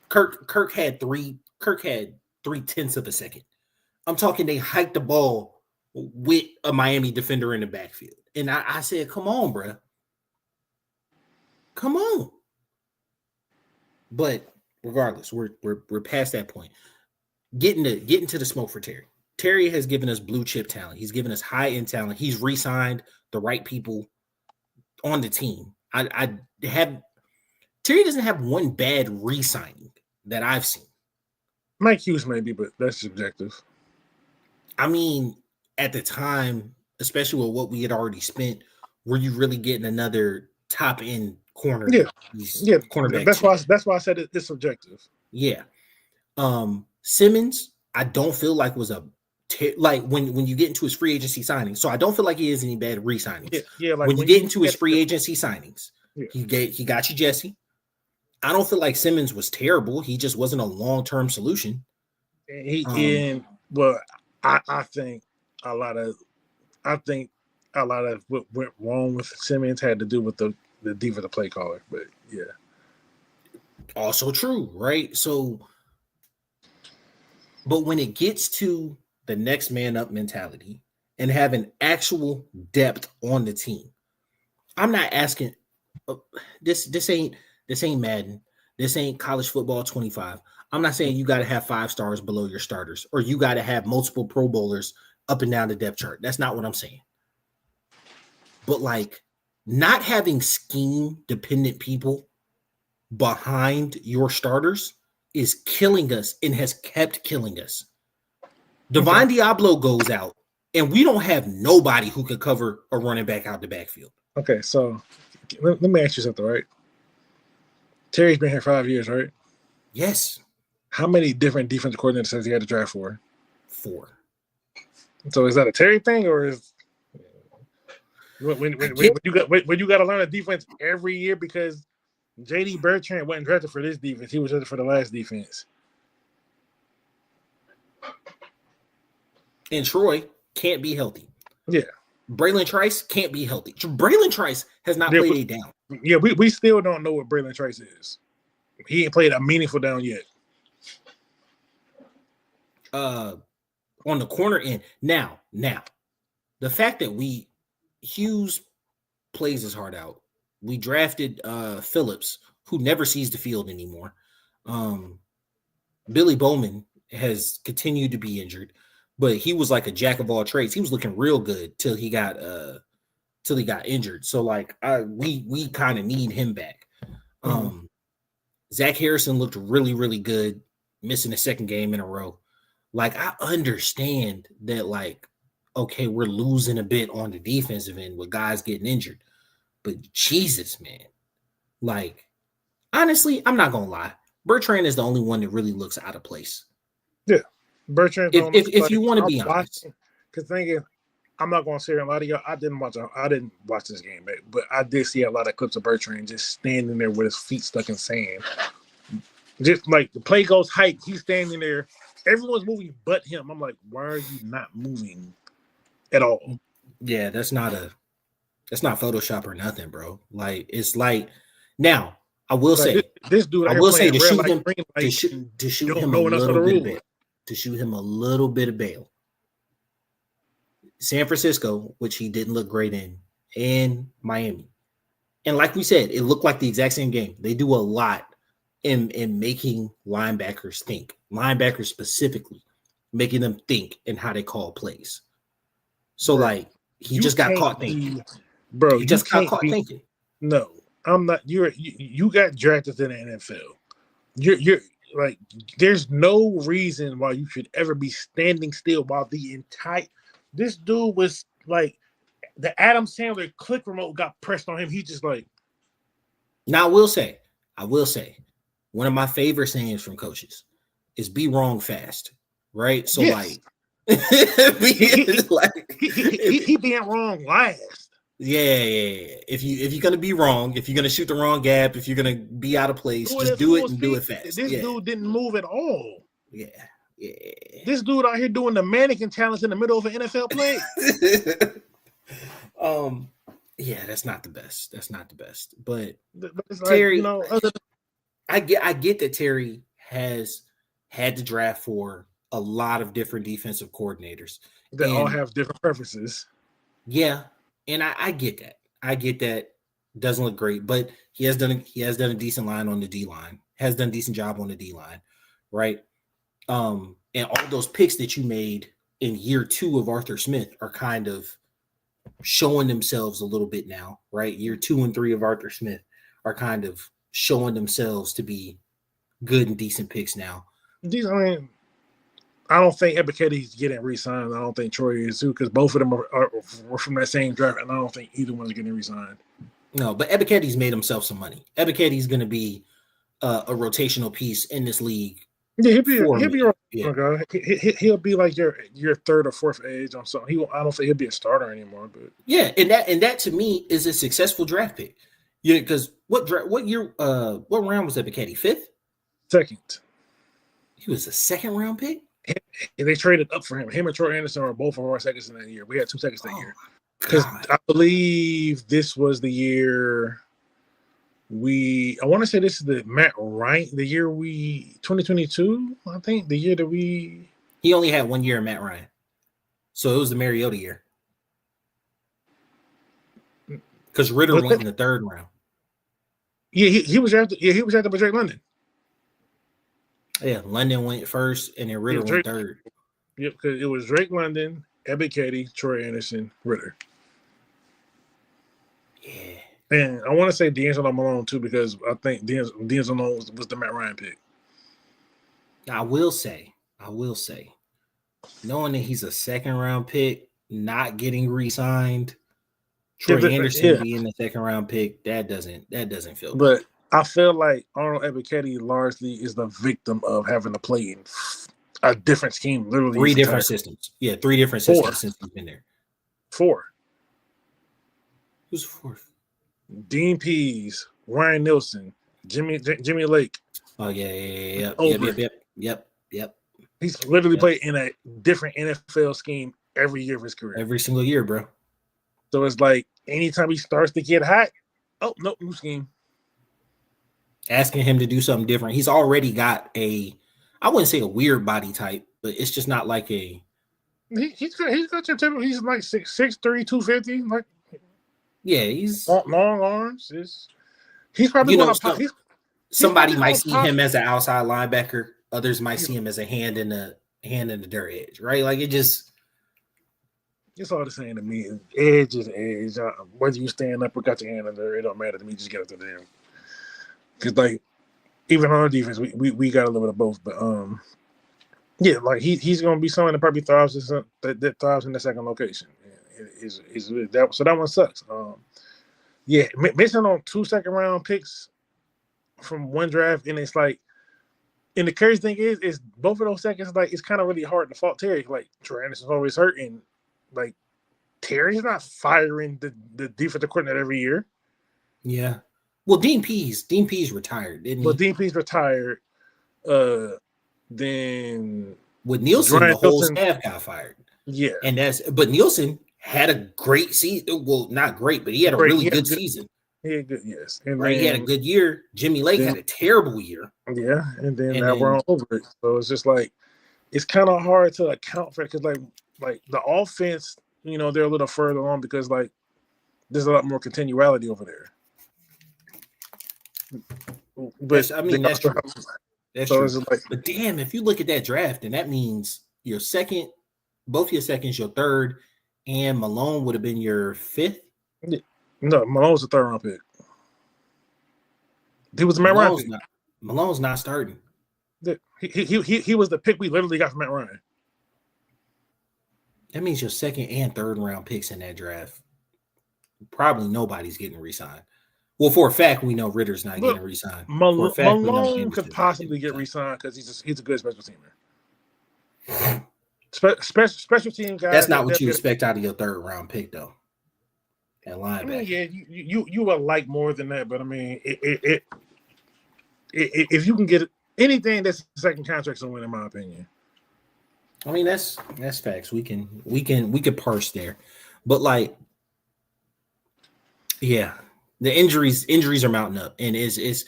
Kirk had 3/10 of a second. I'm talking they hiked the ball with a Miami defender in the backfield. And I said, come on, bro. Come on. But regardless, we're past that point. Getting to the smoke for Terry. Terry has given us blue chip talent. He's given us high end talent. He's re-signed the right people on the team. Terry doesn't have one bad re-signing that I've seen. Mike Hughes maybe, but that's subjective. I mean, at the time, especially with what we had already spent, were you really getting another top end corner? Yeah, cornerback. That's why I said it's subjective. Yeah. Simmons, I don't feel like was like when you get into his free agency signings. So I don't feel like he has any bad re-signings. Yeah, like when you get into his free agency signings, he got you Jesse. I don't feel like Simmons was terrible. He just wasn't a long-term solution. I think a lot of what went wrong with Simmons had to do with the defensive play caller. But yeah, also true, right? So, but when it gets to the next man up mentality and having actual depth on the team, I'm not asking. This ain't Madden. This ain't college football 25. I'm not saying you got to have 5 stars below your starters or you got to have multiple Pro Bowlers up and down the depth chart. That's not what I'm saying. But like not having scheme dependent people behind your starters is killing us and has kept killing us. Divine Diablo goes out and we don't have nobody who can cover a running back out the backfield. Okay, so let me ask you something, right? Terry's been here 5 years, right? Yes. How many different defensive coordinators has he had to draft for? 4. So is that a Terry thing, or is when you got to learn a defense every year because JD Bertrand wasn't drafted for this defense, he was drafted for the last defense. And Troy can't be healthy. Yeah. Braylon Trice can't be healthy. Braylon Trice has not played a down. Yeah, we still don't know what Braylon Trice is. He ain't played a meaningful down yet. On the corner end. Now, the fact that Hughes plays his heart out. We drafted Phillips, who never sees the field anymore. Billy Bowman has continued to be injured, but he was like a jack of all trades. He was looking real good till he got injured. So like we kind of need him back. Zach Harrison looked really, really good, missing a second game in a row. Like I understand that, like, okay, we're losing a bit on the defensive end with guys getting injured. But Jesus, man. Like, honestly, I'm not gonna lie. Bertrand is the only one that really looks out of place. Yeah. Bertrand, if you want to be honest. Because thing is, I'm not gonna say a lot of y'all. I didn't watch this game, but I did see a lot of clips of Bertrand just standing there with his feet stuck in sand. Just like the play goes hike, he's standing there. Everyone's moving but him. I'm like, why are you not moving at all? Yeah, that's not Photoshop or nothing, bro. Like it's like now I will say this dude. I will say to shoot him to to shoot him a little bit of bail. To shoot him a little bit of bail. San Francisco, which he didn't look great in, and Miami. And like we said, it looked like the exact same game. They do a lot in making linebackers think, linebackers specifically, making them think and how they call plays. So, Bro, like, he just got caught thinking. Bro, He you just got can't caught be. thinking. No, I'm not. You got drafted in the NFL. You're like, there's no reason why you should ever be standing still while the entire. This dude was like, the Adam Sandler click remote got pressed on him. He just like. Now, I will say, one of my favorite sayings from coaches is "be wrong fast." Right? So, Yes. like, he being wrong last. Yeah. If you're gonna be wrong, if you're gonna shoot the wrong gap, if you're gonna be out of place, just do it and do it fast. This dude didn't move at all. Yeah. This dude out here doing the mannequin challenge in the middle of an NFL play. Yeah, that's not the best. But it's Terry, like, I get that Terry has had to draft for a lot of different defensive coordinators that all have different preferences. Yeah, and I get that. Doesn't look great, but he has done a decent line on the D line. Has done a decent job on the D line, right? And all those picks that you made in year 2 of Arthur Smith are kind of showing themselves a little bit now, right? Year 2 and 3 of Arthur Smith are kind of showing themselves to be good and decent picks now. I don't think Ebiketti's getting re-signed. I don't think Troy is too, because both of them are from that same draft, and I don't think either one's getting re-signed. No, but Ebiketti's made himself some money. Ebiketti's going to be a rotational piece in this league. Yeah, he'll be like your third or fourth edge on something. I don't think he'll be a starter anymore. But yeah, and that to me is a successful draft pick. Yeah, because what round was Ebiketti? 5th? Second. He was a second round pick. They traded up for him. Him and Troy Anderson were both of our seconds in that year. We had 2 seconds that year. Because I believe this was the year I want to say this is the Matt Ryan, the year 2022, I think, the year that he only had 1 year in Matt Ryan. So it was the Mariota year. Because Ritter went in the 3rd round. Yeah, he was after by Drake London. Yeah, London went first, and then Ritter went 3rd. Yep, because it was Drake London, Ebiketti, Troy Anderson, Ritter. Yeah. And I want to say D'Angelo Malone, too, because I think D'Angelo Malone was the Matt Ryan pick. I will say, knowing that he's a second-round pick, not getting re-signed, Troy Anderson being the second-round pick, that doesn't feel good. But I feel like Arnold Ebiketti largely is the victim of having to play in a different scheme, literally 3 different systems. Yeah, 3 different systems since he's been there. 4. Who's 4th? Dean Pease, Ryan Nielsen, Jimmy Lake. Oh yeah. Yep. He's literally played in a different NFL scheme every year of his career. Every single year, bro. So it's like anytime he starts to get hot, oh nope, new scheme. Asking him to do something different. He's already got I wouldn't say a weird body type, but it's just not like a. He's got your typical. He's like 6'3", 250. Like, yeah, he's long arms. He's probably somebody might see him as an outside linebacker. Others might see him as a hand in the dirt edge, right? Like it's all the same to me. Edge is edge. Whether you stand up or got your hand in there, it don't matter to me. Just get up to them. Because like even on our defense, we got a little bit of both. But yeah, like he's gonna be someone that probably thrives in the second location. So that one sucks. Yeah, missing on 2 second-round picks from one draft, and it's like, and the crazy thing is both of those seconds, like, it's kind of really hard to fault Terry. Like, Troy Anderson's always hurt, and like Terry's not firing the defensive coordinator every year. Yeah. Well, Dean Pease retired, didn't he? Well, Dean Pease retired. Then with Nielsen, the whole staff got fired. Yeah, but Nielsen had a great season. Well, not great, but he had a really good season. He had good, yes. And right, he had a good year. Jimmy Lake had a terrible year. Yeah, and then we're all over it. So it's just like it's kind of hard to account for it because like the offense they're a little further on because like there's a lot more continuality over there. But That's true. That's so true. it's like, But damn, if you look at that draft, then that means your second, both your seconds, your third, and Malone would have been your fifth. No, Malone was a third round pick. He was a Matt Ryan pick. Malone's not starting. He was the pick we literally got from Matt Ryan. That means your second and third round picks in that draft. Probably nobody's getting re-signed. Well, for a fact, we know Ritter's not getting re-signed. Malone could possibly get re-signed because he's a good special teamer. Special team guy. That's not what you expect out of your third round pick, though. At linebacker. I mean, yeah, you would like more than that, but I mean, if you can get anything that's second contract's a win, in my opinion. I mean, that's facts. We can parse there, but like, yeah, the injuries are mounting up, and is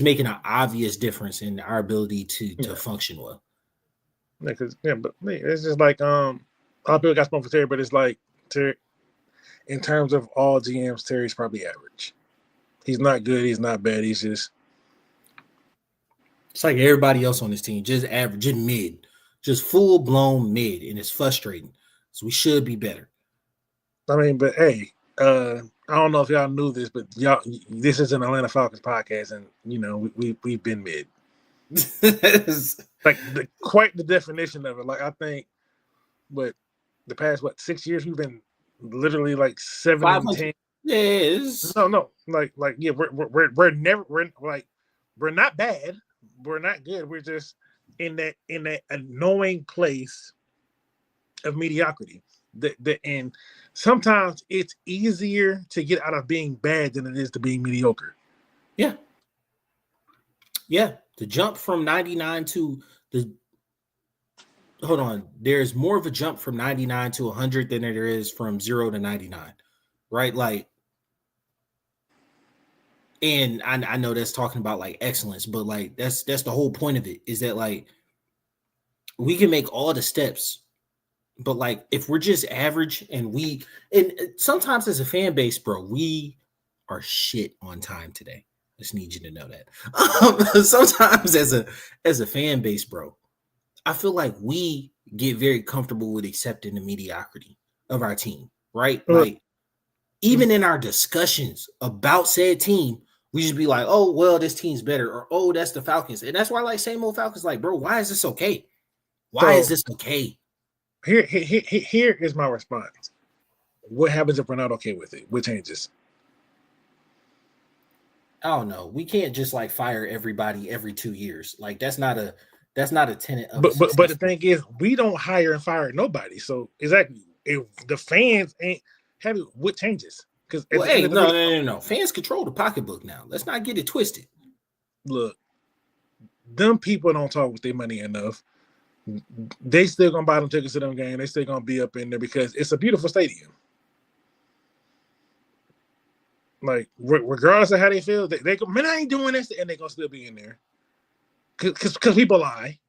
making an obvious difference in our ability to function well. Yeah, but it's just like a lot of people got spoken for Terry, but it's like in terms of all GMs, Terry's probably average. He's not good. He's not bad. He's just. It's like everybody else on this team, just average, just mid, just full blown mid, and it's frustrating. So we should be better. I mean, but hey, I don't know if y'all knew this, but this is an Atlanta Falcons podcast, and we've been mid. Like quite the definition of it. Like I think, but the past 6 years we've been literally like 7 and 10. Yes. No. Like yeah, we're never we're not bad. We're not good. We're just in that annoying place of mediocrity. And sometimes it's easier to get out of being bad than it is to being mediocre. Yeah. Yeah. The jump from 99 to hold on. There's more of a jump from 99 to 100 than there is from 0 to 99. Right? Like, and I know that's talking about like excellence, but like that's the whole point of it, is that like we can make all the steps, but like if we're just average and sometimes as a fan base, bro, we are shit on time today. I just need you to know that. Sometimes as a fan base, bro, I feel like we get very comfortable with accepting the mediocrity of our team, right? Like even in our discussions about said team, we just be like, oh, well, this team's better, or oh, that's the Falcons. And that's why, like, same old Falcons, like, bro, why is this okay? Why is this okay? Here is my response. What happens if we're not okay with it? What changes? I don't know. We can't just like fire everybody every 2 years. Like that's not a tenet of. But the thing is, we don't hire and fire nobody. So exactly, if the fans ain't happy, what changes? Because no. Fans control the pocketbook now. Let's not get it twisted. Look, them people don't talk with their money enough. They still gonna buy them tickets to them games. They still gonna be up in there because it's a beautiful stadium. Like regardless of how they feel, they go, man, I ain't doing this, and they gonna still be in there. Because people lie.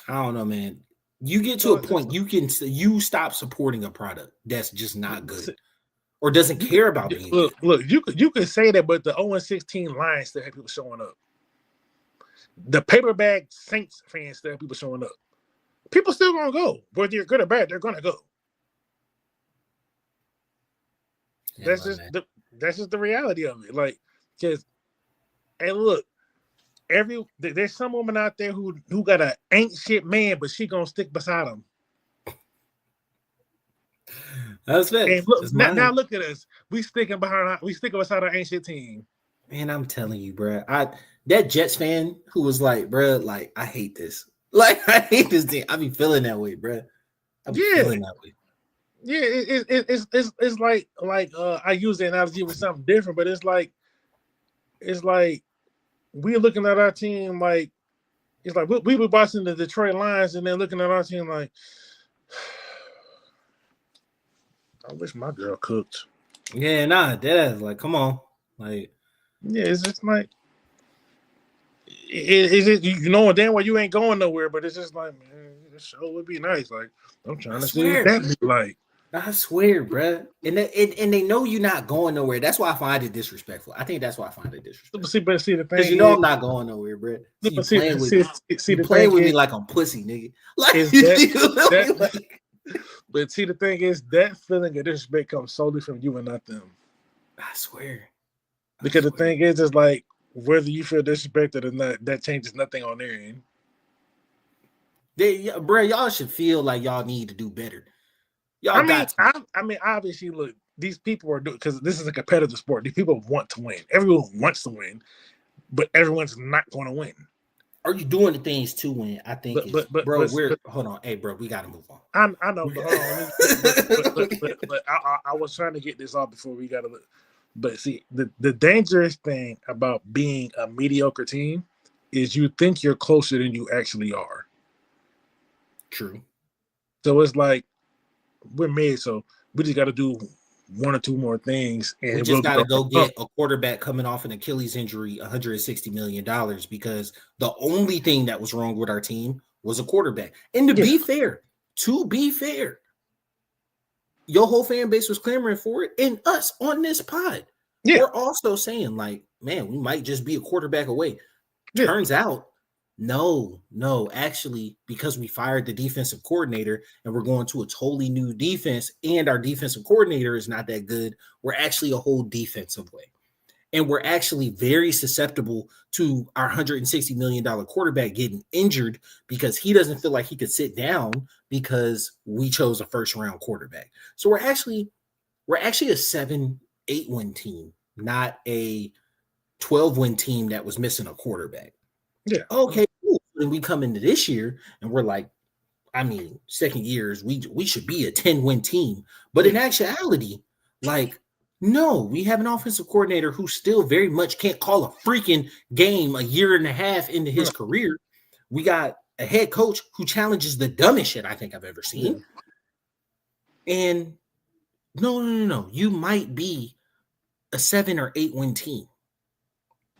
I don't know, man. You get to a point you stop supporting a product that's just not good or doesn't care about being good. Look, you could say that, but the 0-16 Lions still have people showing up. The paperback Saints fans still have people showing up. People still gonna go, whether you're good or bad. They're gonna go. Yeah, that's just the reality of it. Like, because, and look, there's some woman out there who got an ain't shit man, but she gonna stick beside him. That's it. And look, now look at us. We sticking beside our ain't shit team. Man, I'm telling you, bro. That Jets fan who was like, bro, like I hate this. Like I hate this team. I be feeling that way, bro. Feeling that way. Yeah, it's like I use the analogy with something different, but it's like we're looking at our team like it's like we were watching the Detroit Lions and then looking at our team like I wish my girl cooked. Yeah, nah, that's like come on. Like yeah, it's just like you know damn well you ain't going nowhere, but it's just like, man, this show would be nice. Like, I'm trying to see what that be like. I swear, bro. And they know you're not going nowhere. That's why I find it disrespectful. I think that's why I find it disrespectful. But see the thing because you know I'm not going nowhere, bro. So you playing with me. You playing with me like I'm pussy, nigga. Like, but see, the thing is, that feeling of disrespect comes solely from you and not them. I swear. Because the thing is like, whether you feel disrespected or not, that changes nothing on their end. Bro, y'all should feel like y'all need to do better. I mean, obviously, look, these people are doing, because this is a competitive sport. These people want to win. Everyone wants to win, but everyone's not going to win. Are you doing the things to win? I think, hold on, hey, bro, we got to move on. I know, but hold on. But I was trying to get this off before we got to look. But see, the dangerous thing about being a mediocre team is you think you're closer than you actually are. True. So it's like, we're mid, so we just got to do one or two more things. And we just got to go get a quarterback coming off an Achilles injury, $160 million, because the only thing that was wrong with our team was a quarterback. And to be fair, your whole fan base was clamoring for it, and us on this pod. Yeah. We're also saying, like, man, we might just be a quarterback away. Yeah. Turns out, no, actually, because we fired the defensive coordinator and we're going to a totally new defense, and our defensive coordinator is not that good, we're actually a whole defensive way. And we're actually very susceptible to our $160 million quarterback getting injured because he doesn't feel like he could sit down because we chose a first-round quarterback. So we're actually a 7-8 win team, not a 12-win team that was missing a quarterback. Yeah. Okay, cool. And we come into this year and we're like, I mean, second years, we should be a 10-win team. But in actuality, like, no, we have an offensive coordinator who still very much can't call a freaking game a year and a half into his career. We got a head coach who challenges the dumbest shit I think I've ever seen. Yeah. And no. You might be a 7 or 8 win team.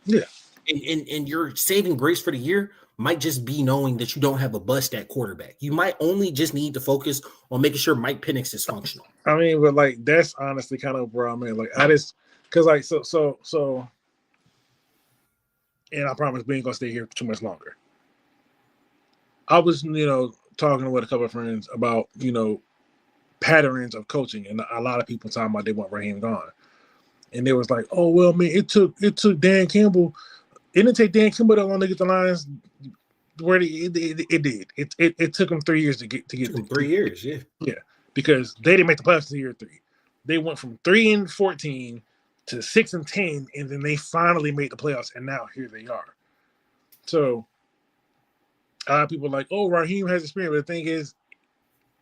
Yeah. And your saving grace for the year might just be knowing that you don't have a bust at quarterback. You might only just need to focus on making sure Mike Penix is functional. I mean, but like, that's honestly kind of where I'm at. Like, I just, because like, so, and I promise we ain't gonna stay here too much longer. I was, talking with a couple of friends about, patterns of coaching, and a lot of people talking about they want Raheem gone, and they was like, "Oh well, man, it took Dan Campbell. It didn't take Dan Campbell that long to get the Lions where it did. It took them 3 years to get 3 years, yeah, because they didn't make the playoffs in year 3. They went from 3-14 to 6-10, and then they finally made the playoffs, and now here they are. So, people are like, "Oh, Raheem has experience," but the thing is,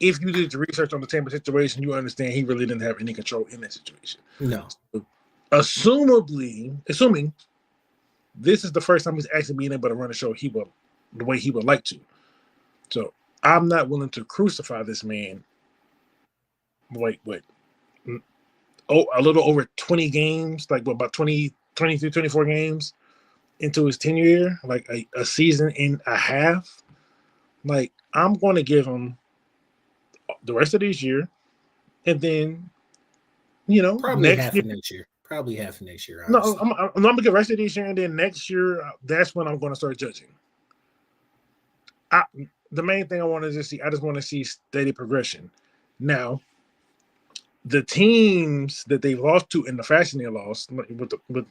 if you did your research on the Tampa situation, you understand he really didn't have any control in that situation. No, so, assuming this is the first time he's actually being able to run a show the way he would like to. So I'm not willing to crucify this man. Wait. A little over 20 games, like about 23, 24 games into his tenure year, like a season and a half. Like, I'm going to give him the rest of this year, and then, probably half of next year. Probably half of next year. Honestly. No, I'm gonna get the rest of this year, and then next year, that's when I'm going to start judging. The main thing I want to just see, I just want to see steady progression. Now, the teams that they lost to in the fashion they lost with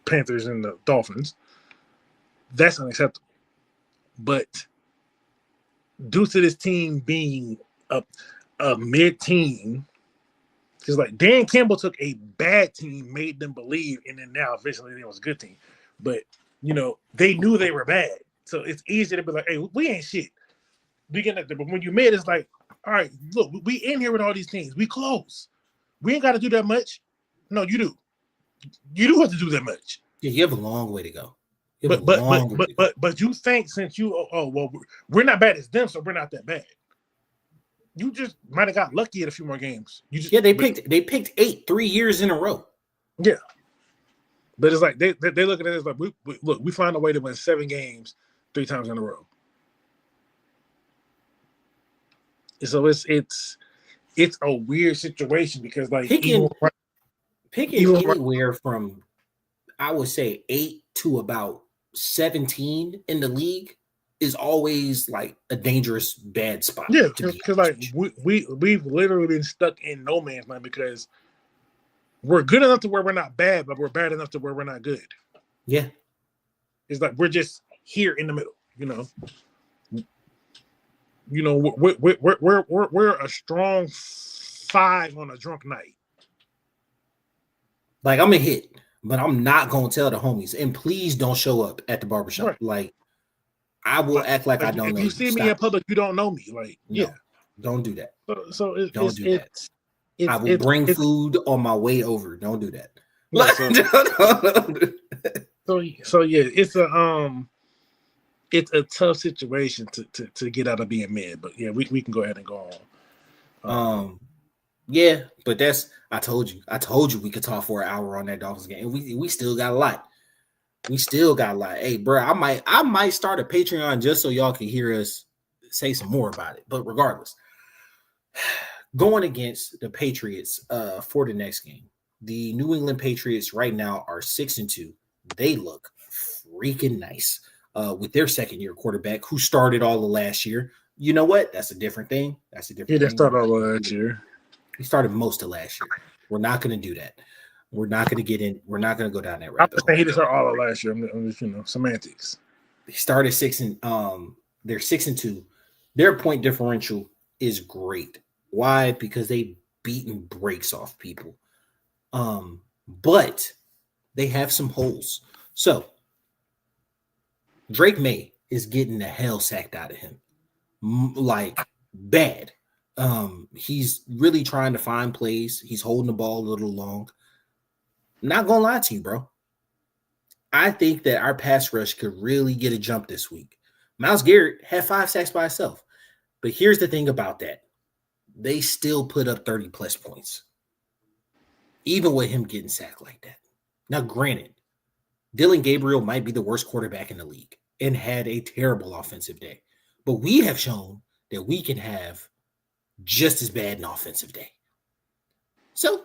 Panthers and the Dolphins, that's unacceptable. But due to this team being a mid-team, because like Dan Campbell took a bad team, made them believe, and then now eventually it was a good team. But they knew they were bad, so it's easy to be like, "Hey, we ain't shit. We getting up there." But when you mid, it's like, "All right, look, we in here with all these teams. We close. We ain't got to do that much." No, you do. You do have to do that much. Yeah, you have a long way to go. But you think since we're not bad as them, so we're not that bad. You just might have got lucky at a few more games. They picked 8 3 years in a row. Yeah. But it's like they look at it as like we find a way to win 7 games 3 times in a row. So it's a weird situation because like picking even anywhere from I would say 8 to about 17 in the league is always like a dangerous bad spot. yeah, To be because honest like we've literally been stuck in no man's land because we're good enough to where we're not bad, but we're bad enough to where we're not good. Yeah. It's like we're just here in the middle, you know. You know, we're a strong 5 on a drunk night. Like I'm a hit, but I'm not gonna tell the homies. And please don't show up at the barbershop. Right. Like I will act like I don't know if you see me in public, you don't know me. Like, no, don't do that. Don't do that. I will bring food on my way over. Don't do that. Yeah, so yeah, it's a tough situation to get out of being mid, but yeah, we can go ahead and go on. Yeah, but I told you we could talk for an hour on that Dolphins game. We still got a lot. Hey, bro, I might start a Patreon just so y'all can hear us say some more about it. But regardless, going against the Patriots for the next game, the New England Patriots right now are 6-2. They look freaking nice with their second-year quarterback who started all the last year. You know what? That's a different thing. He started all last year. He started most of last year. We're not going to do that. We're not going to get in. We're not going to go down that rabbit hole. He didn't start all of last year. I'm just semantics. He started 6 and they're 6-2. Their point differential is great. Why? Because they beaten breaks off people. But they have some holes. So Drake May is getting the hell sacked out of him. Like bad. He's really trying to find plays. He's holding the ball a little long. Not gonna lie to you, bro. I think that our pass rush could really get a jump this week. Myles Garrett had 5 sacks by himself. But here's the thing about that. They still put up 30 plus points. Even with him getting sacked like that. Now, granted, Dylan Gabriel might be the worst quarterback in the league and had a terrible offensive day. But we have shown that we can have just as bad an offensive day. So,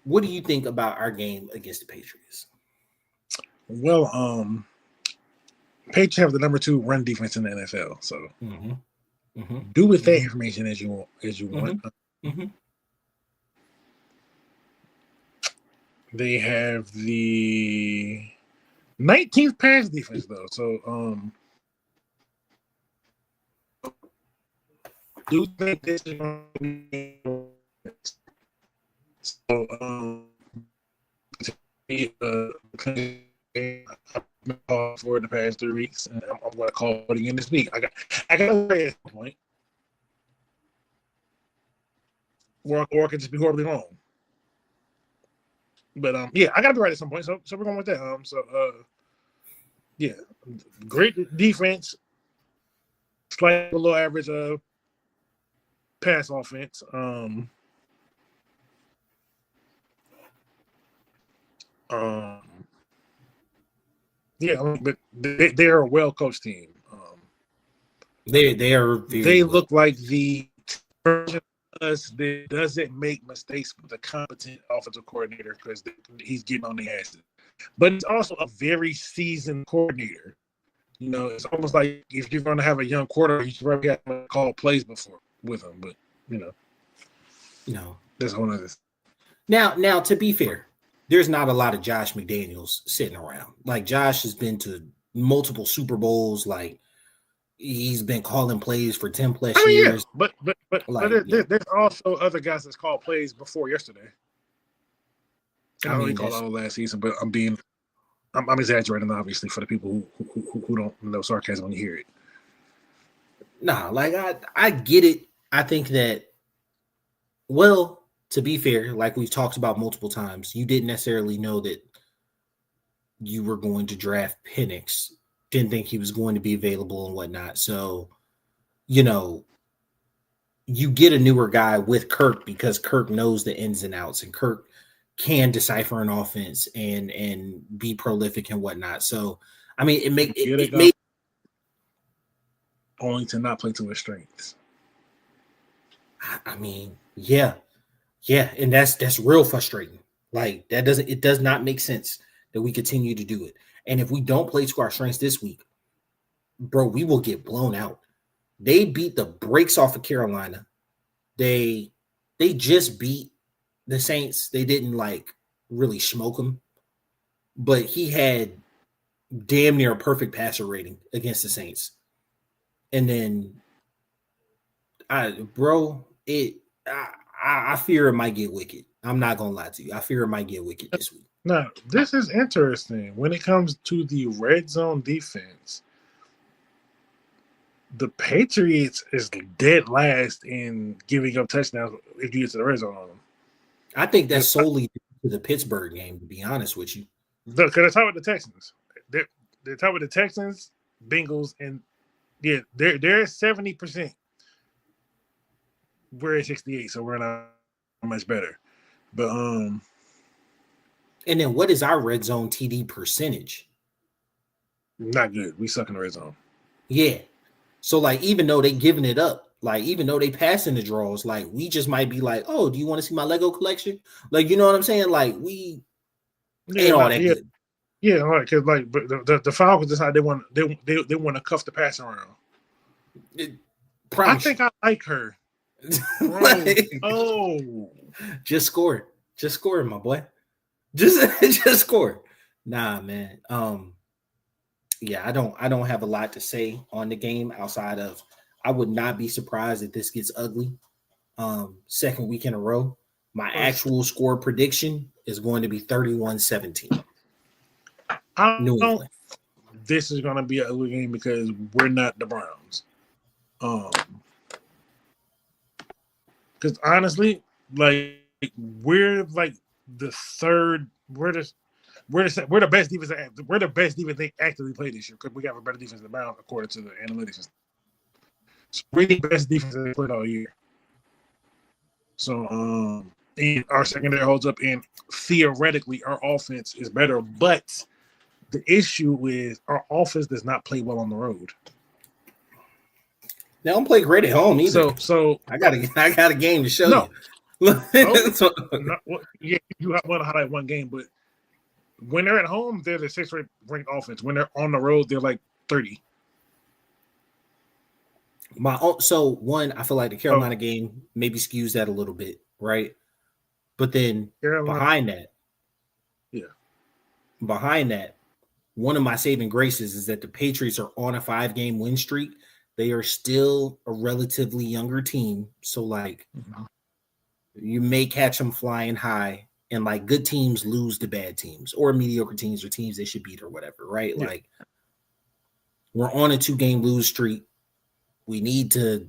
what do you think about our game against the Patriots? Well, Patriots have the number 2 run defense in the NFL. So, do with that information as you want. They have the 19th pass defense, though. So, do think this is going to be for the past 3 weeks, and I'm going to call it again this week. I got a way at some point, or I could just be horribly wrong. But yeah, I got to be right at some point. So we're going with that. Yeah, great defense, slightly below average pass offense. Yeah, but they're a well coached team. They look like the version of us that doesn't make mistakes with a competent offensive coordinator because he's getting on the asses. But it's also a very seasoned coordinator. You know, it's almost like if you're going to have a young quarterback, you should probably have to call plays before with him. But no, that's one of this. Now, to be fair, there's not a lot of Josh McDaniels sitting around. Like Josh has been to multiple Super Bowls. Like he's been calling plays for 10 plus years. Yeah, but there's also other guys that's called plays before yesterday. I know he called all last season, but I'm exaggerating obviously for the people who don't know sarcasm when you hear it. Nah, like I get it. I think that, well, to be fair, like we've talked about multiple times, you didn't necessarily know that you were going to draft Penix. Didn't think he was going to be available and whatnot. So, you get a newer guy with Kirk because Kirk knows the ins and outs, and Kirk can decipher an offense and be prolific and whatnot. So I mean, it made only to not play to his strengths. I mean, yeah, and that's real frustrating. Like it does not make sense that we continue to do it. And if we don't play to our strengths this week, bro, we will get blown out. They beat the brakes off of Carolina. They just beat the Saints. They didn't like really smoke them, but he had damn near a perfect passer rating against the Saints. And then I fear it might get wicked. I'm not gonna lie to you. I fear it might get wicked this week. Now, this is interesting. When it comes to the red zone defense, the Patriots is dead last in giving up touchdowns if you get to the red zone on them. I think that's solely to the Pittsburgh game, to be honest with you. Because they're talking about the Texans. They're talking about the Texans, Bengals, and yeah, they're 70%. We're at 68, so we're not much better. But and then what is our red zone TD percentage? Not good. We suck in the red zone. Yeah. So like even though they giving it up, like even though they passing the draws, like we just might be like, oh, do you want to see my Lego collection? Like, you know what I'm saying? Like we ain't all that good. Yeah, all right, because like but the Falcons decide they want to cuff the pass around. I think I like her. Like, just score it, my boy. Just score. Nah, man. Yeah, I don't have a lot to say on the game outside of I would not be surprised if this gets ugly. Second week in a row. My actual score prediction is going to be 31-17. New England. This is going to be an ugly game because we're not the Browns. Because honestly, like we're like the third. We're the best defense. We're the best defense they actively play this year because we have a better defense than the Browns according to the analytics. So we're the best defense they played all year. So and our secondary holds up, and theoretically our offense is better. But the issue is our offense does not play well on the road. They don't play great at home either. So I got a game to show you. Yeah, you want to highlight one game, but when they're at home, they're the 6th ranked offense. When they're on the road, they're like 30. I feel like the Carolina game maybe skews that a little bit, right? But then behind that, one of my saving graces is that the Patriots are on a 5-game win streak. They are still a relatively younger team. So, like, you may catch them flying high, and, like, good teams lose to bad teams or mediocre teams or teams they should beat or whatever, right? Yeah. Like, we're on a 2-game lose streak. We need to,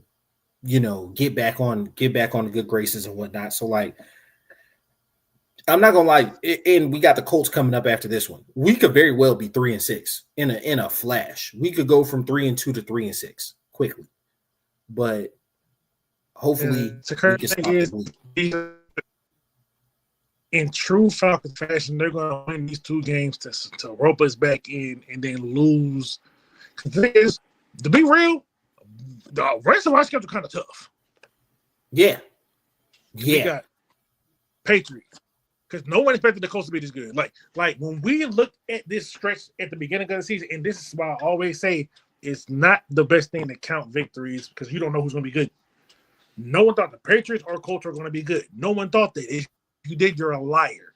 get back on the good graces and whatnot. So, like, I'm not gonna lie, and we got the Colts coming up after this one. We could very well be 3-6 in a flash. We could go from 3-2 to 3-6 quickly, but hopefully we can stop the bleed. In true Falcons fashion, they're gonna win these 2 games to rope us back in and then lose. The thing is, to be real, the rest of our schedule kind of tough. Yeah. We got Patriots. Because no one expected the Colts to be this good. Like when we look at this stretch at the beginning of the season, and this is why I always say it's not the best thing to count victories because you don't know who's going to be good. No one thought the Patriots or Colts were going to be good. No one thought that. If you did, you're a liar.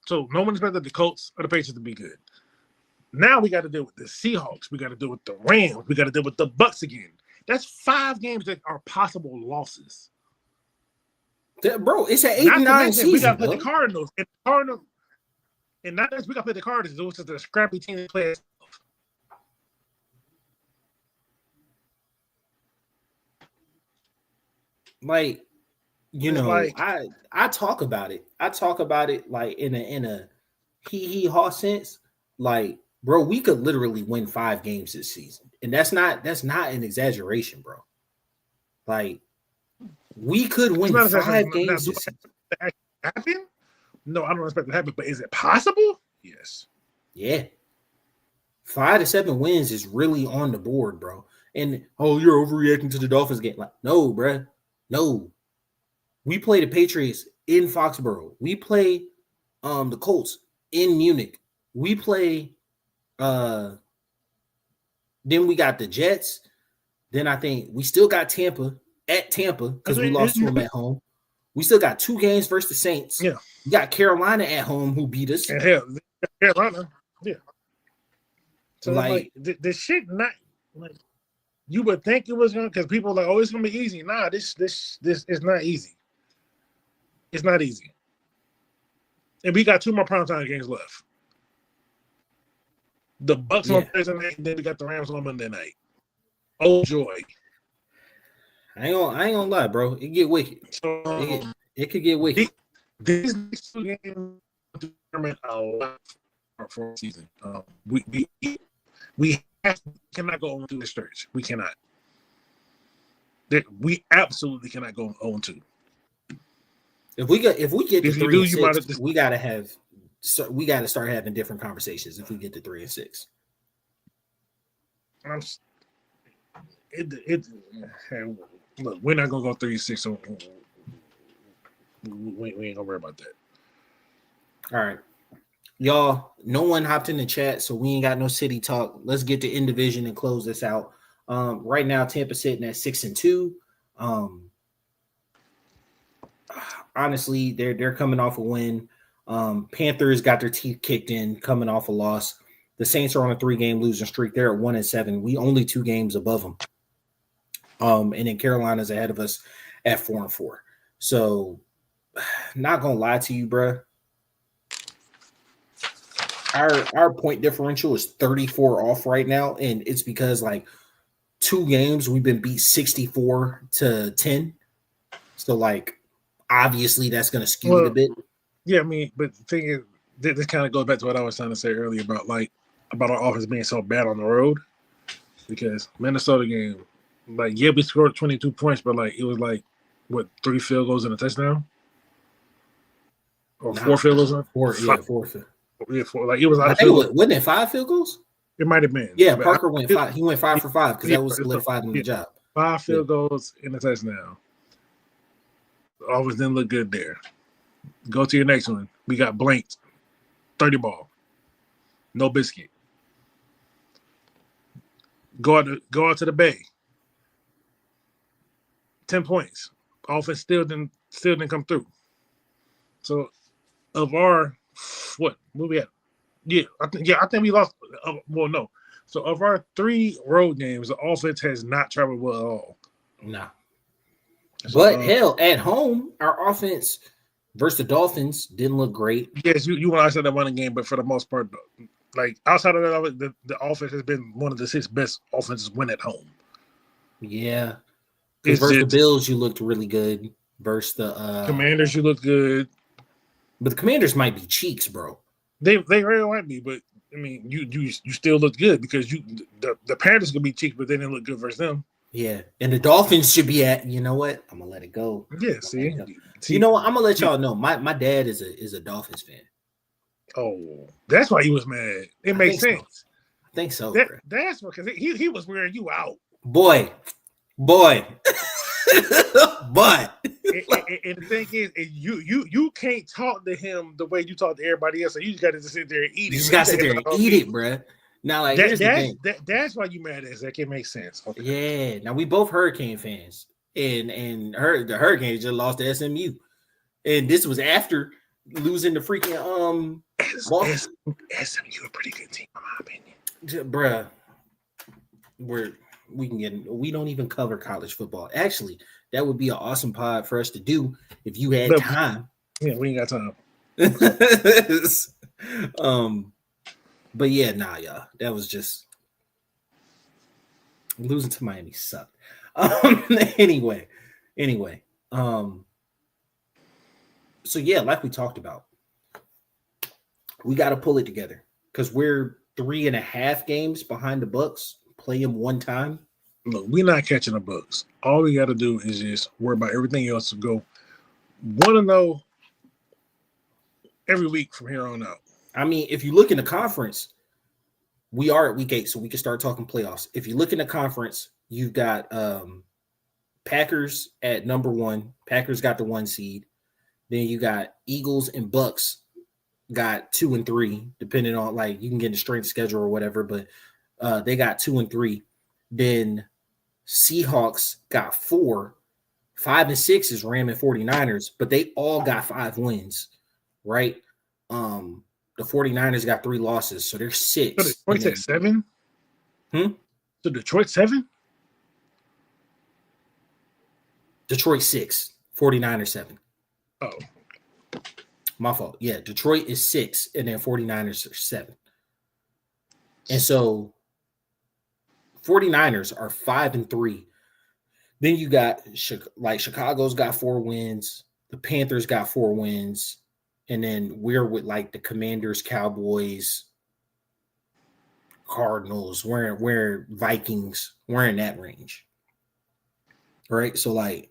So no one expected the Colts or the Patriots to be good. Now we got to deal with the Seahawks. We got to deal with the Rams. We got to deal with the Bucks again. That's 5 games that are possible losses. Bro, it's an 8-9 season. We got to play the Cardinals. And not just we got to play the Cardinals. It was just a scrappy team that plays. Like, I talk about it. I talk about it like in a hee-haw sense. Like, bro, we could literally win 5 games this season. And that's not an exaggeration, bro. Like, We could win 5 games this season. Happen? No, I don't expect it to happen, but is it possible? Yes. Yeah. 5 to 7 wins is really on the board, bro. And you're overreacting to the Dolphins game. Like, no, bro. No. We play the Patriots in Foxborough. We play the Colts in Munich. We play then we got the Jets. Then I think we still got Tampa because we lost to them at home. We still got 2 games versus the Saints. Yeah. We got Carolina at home who beat us. And hell, Carolina. Yeah. So like the shit not like you would think it was gonna because people are like, oh, it's gonna be easy. Nah, this is not easy. It's not easy. And we got 2 more primetime games left. The Bucks on Thursday night, and then we got the Rams on Monday night. Oh joy! I ain't gonna lie, bro. It get wicked. It could get wicked. These next 2 games determine a lot for the season. We cannot go on through the stretch. We cannot. We absolutely cannot go 0-2. If we get to 3-6, we gotta start having different conversations. If we get to 3-6, look, we're not gonna go 3-6. So we ain't gonna worry about that. All right, y'all. No one hopped in the chat, so we ain't got no city talk. Let's get to in division and close this out. Right now, Tampa sitting at 6-2. Honestly, they're coming off a win. Panthers got their teeth kicked in, coming off a loss. The Saints are on a 3-game losing streak. They're at 1-7. We only 2 games above them. And then Carolina's ahead of us at 4-4. So, not gonna lie to you, bro. Our point differential is 34 off right now, and it's because like 2 games we've been beat 64-10. So like obviously that's gonna skew it a bit. Yeah, I mean, but the thing is, this kind of goes back to what I was trying to say earlier about our offense being so bad on the road. Because Minnesota game, like, yeah, we scored 22 points, but like it was like what 3 field goals and a touchdown, or 4 field goals? 4. Yeah, 4. Like it was. I think wasn't it 5 field goals? It might have been. Yeah, Parker went 5. He went 5 for 5 because that was solidified in the job. 5 field goals and a touchdown. The offense didn't look good there. Go to your next one. We got blanked. 30 ball. No biscuit. Go out to the Bay. 10 points. Offense still didn't come through. So of our what we at? I think we lost. Well, no. So of our 3 road games, the offense has not traveled well at all. Nah. But hell, at home, our offense versus the Dolphins didn't look great. Yes, you want to say that running game, but for the most part, like outside of that, the offense has been one of the 6 best offenses win at home. Yeah, versus the Bills, you looked really good. Versus the Commanders, you looked good. But the Commanders might be cheeks, bro. They really might be, but I mean, you still look good because the Panthers could be cheeks, but they didn't look good versus them. Yeah, and the Dolphins should be at. You know what? I'm gonna let it go. Yeah, see. You know what? I'm gonna let y'all know. My dad is a Dolphins fan. Oh, that's why he was mad. It makes sense. I think so. That's because he was wearing you out, boy. But and the thing is, you can't talk to him the way you talk to everybody else. So you just got to sit there and eat it. You just got to sit there and eat it, bro. Now, like that's why you mad at Zach. It makes sense. Okay. Yeah. Now we both Hurricane fans, and the Hurricanes just lost to SMU, and this was after losing the freaking SMU a pretty good team, in my opinion. Bruh, we don't even cover college football. Actually, that would be an awesome pod for us to do if you had time. Yeah, we ain't got time. But yeah, nah, y'all. That was just losing to Miami sucked. Anyway. So yeah, like we talked about, we got to pull it together because we're 3.5 games behind the Bucks. Play them one time. Look, we're not catching the Bucks. All we got to do is just worry about everything else to go 1-0 every week from here on out. I mean, if you look in the conference, we are at week 8, so we can start talking playoffs. If you look in the conference, you've got Packers at number 1. Packers got the 1 seed. Then you got Eagles and Bucks got 2 and 3, depending on, like, you can get the strength schedule or whatever, but they got 2 and 3. Then Seahawks got 4. 5 and 6 is Ram and 49ers, but they all got 5 wins, right? The 49ers got 3 losses, so they're 6. So Detroit's at 7? So Detroit 7? Detroit 6, 49ers 7. Oh. My fault. Yeah, Detroit is 6, and then 49ers are 7. And so 49ers are 5 and 3. Then you got, like, Chicago's got 4 wins. The Panthers got 4 wins. And then we're with, like, the Commanders, Cowboys, Cardinals, we're Vikings. We're in that range. Right? So, like,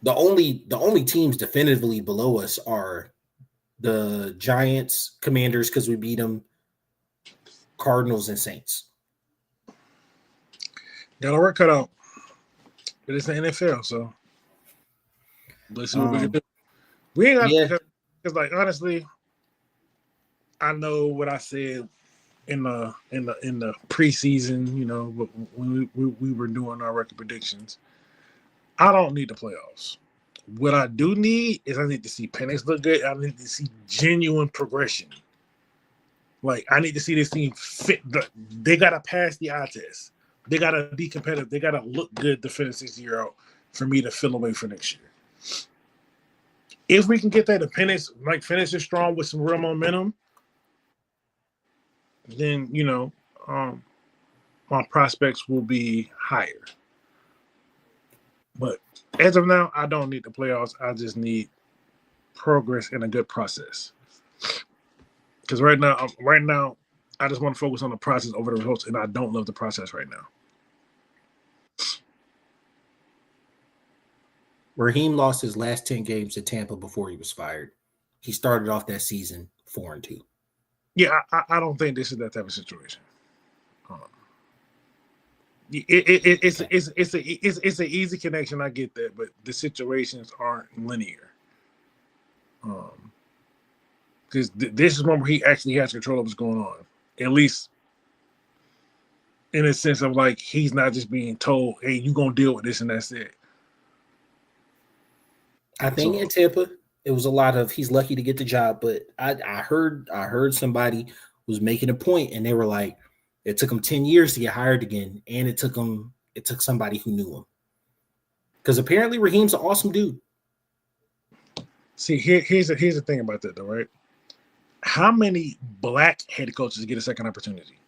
the only teams definitively below us are the Giants, Commanders, because we beat them, Cardinals, and Saints. Got our work cut out. But it's the NFL, so let's see what we can do. We ain't got because, like, honestly, I know what I said in the preseason, you know, when we were doing our record predictions. I don't need the playoffs. What I do need is I need to see Penix look good. I need to see genuine progression. Like, I need to see this team fit. They got to pass the eye test. They got to be competitive. They got to look good to finish this year out for me to fill away for next year. If we can get that to finish it strong with some real momentum, then, you know, my prospects will be higher. But as of now, I don't need the playoffs. I just need progress and a good process. Because right now, I just want to focus on the process over the results, and I don't love the process right now. Raheem lost his last 10 games to Tampa before he was fired. He started off that season 4-2. Yeah, I don't think this is that type of situation. It's an easy connection. I get that, but the situations aren't linear. Because this is one where he actually has control of what's going on, at least in a sense of, like, he's not just being told, "Hey, you gonna deal with this," and that's it. I think in Tampa, it was a lot of he's lucky to get the job, but I heard somebody was making a point, and they were like, it took him 10 years to get hired again, and it took somebody who knew him. Because apparently Raheem's an awesome dude. See, here's the thing about that, though, right? How many black head coaches get a second opportunity?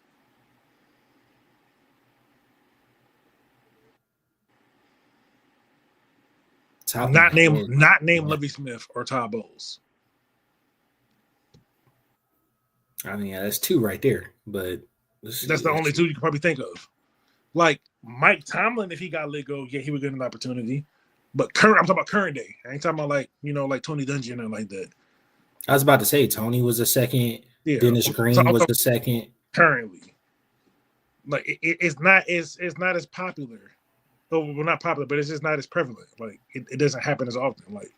Not name Lovie Smith or Todd Bowles. I mean, yeah, that's 2 right there, but that's the only 2 you can probably think of. Like Mike Tomlin, if he got let go, yeah, he would get an opportunity. But I'm talking about current day. I ain't talking about, like, you know, like Tony Dungy and like that. I was about to say Tony was a second. Yeah. Dennis Green was the second. Currently, like it's not as popular. Well, not popular, but it's just not as prevalent. Like it doesn't happen as often. Like,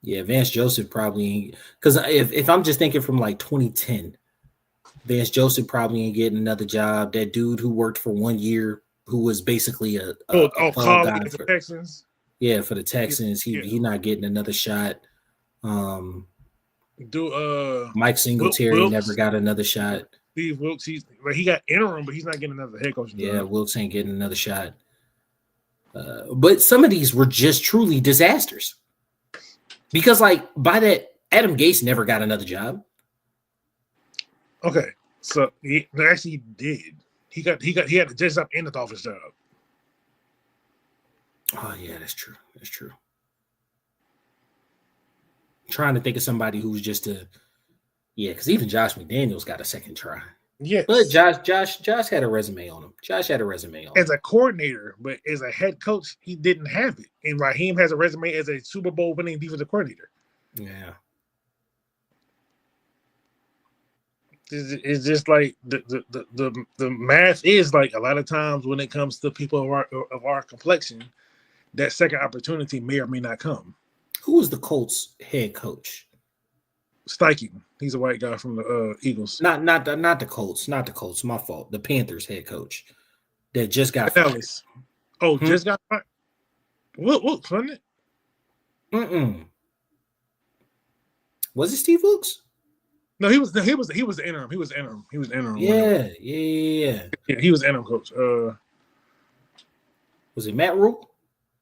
yeah, Vance Joseph probably, because if I'm just thinking from like 2010, Vance Joseph probably ain't getting another job. That dude who worked for 1 year, who was basically a guy for the Texans. Yeah, for the Texans, he not getting another shot. Mike Singletary never got another shot. Steve Wilkes, he got interim, but he's not getting another head coach. Yeah, Wilkes ain't getting another shot. But some of these were just truly disasters. Because, like, by that, Adam Gase never got another job. Okay, so he actually did. He had a desk job and the office job. Oh yeah, that's true. That's true. I'm trying to think of somebody who's just because even Josh McDaniels got a second try. But Yes, Josh had a resume on him. Josh had a resume on him. as a coordinator, but as a head coach, he didn't have it. And Raheem has a resume as a Super Bowl winning defensive coordinator. Yeah. It's just like the math is like a lot of times when it comes to people of our complexion, that second opportunity may or may not come. Who was the Colts head coach? Steichen, he's a white guy from the Eagles. Not the Colts. Not the Colts. My fault. The Panthers head coach that just got fired. Ellis. Oh, just got fired. What wasn't it? Was it Steve Wilkes? No, he was the interim. He was interim. Yeah. Yeah, he was interim coach. Was it Matt Rule?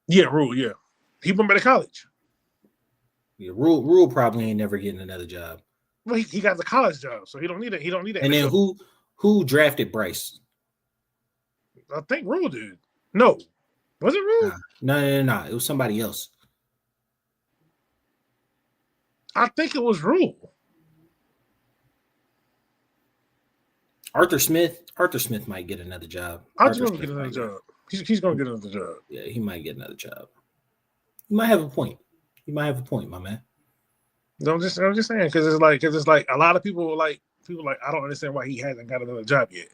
Yeah, Rule. Yeah, he went back to college. Yeah, Rule probably ain't never getting another job. Well, he got the college job, so he don't need it. He don't need it. And then who drafted Bryce? I think Rule did. No, was it Rule? No. It was somebody else. I think it was Rule. Arthur Smith might get another job. Arthur's going to get another job. He's going to get another job. Yeah, he might get another job. You might have a point. My man. I'm just saying because it's like a lot of people like I don't understand why he hasn't got another job yet.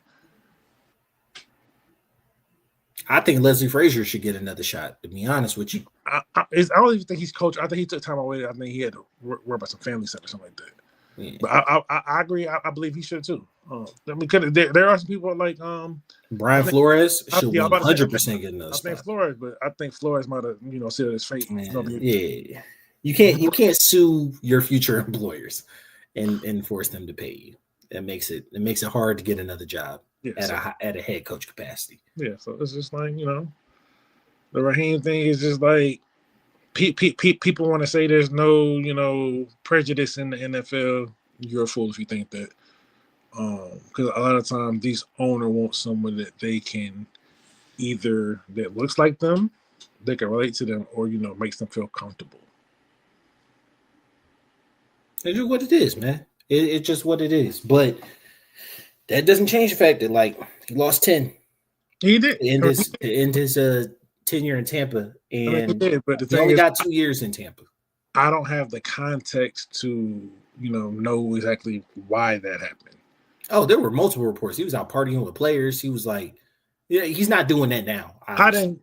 I think Leslie Frazier should get another shot. To be honest with you, I don't even think he's coach. I think he took time away. I think he had to worry about some family stuff or something like that. Yeah. But I agree. I believe he should too. Because there are some people like Brian Flores should 100% get another spot. I think Flores, but I think Flores might have sealed his fate. Yeah, you can't sue your future employers and force them to pay you. That makes it hard to get another job at a head coach capacity. Yeah, so it's just like the Raheem thing is just like people want to say there's no prejudice in the NFL. You're a fool if you think that. Because a lot of times these owner want someone that they can either that looks like them, they can relate to them, or makes them feel comfortable. It's just what it is, man. It's just what it is. But that doesn't change the fact that he lost 10. He did. To end his tenure in Tampa, and but he only got 2 years in Tampa. I don't have the context to know exactly why that happened. Oh, there were multiple reports. He was out partying with players. He was like, yeah, he's not doing that now. Obviously.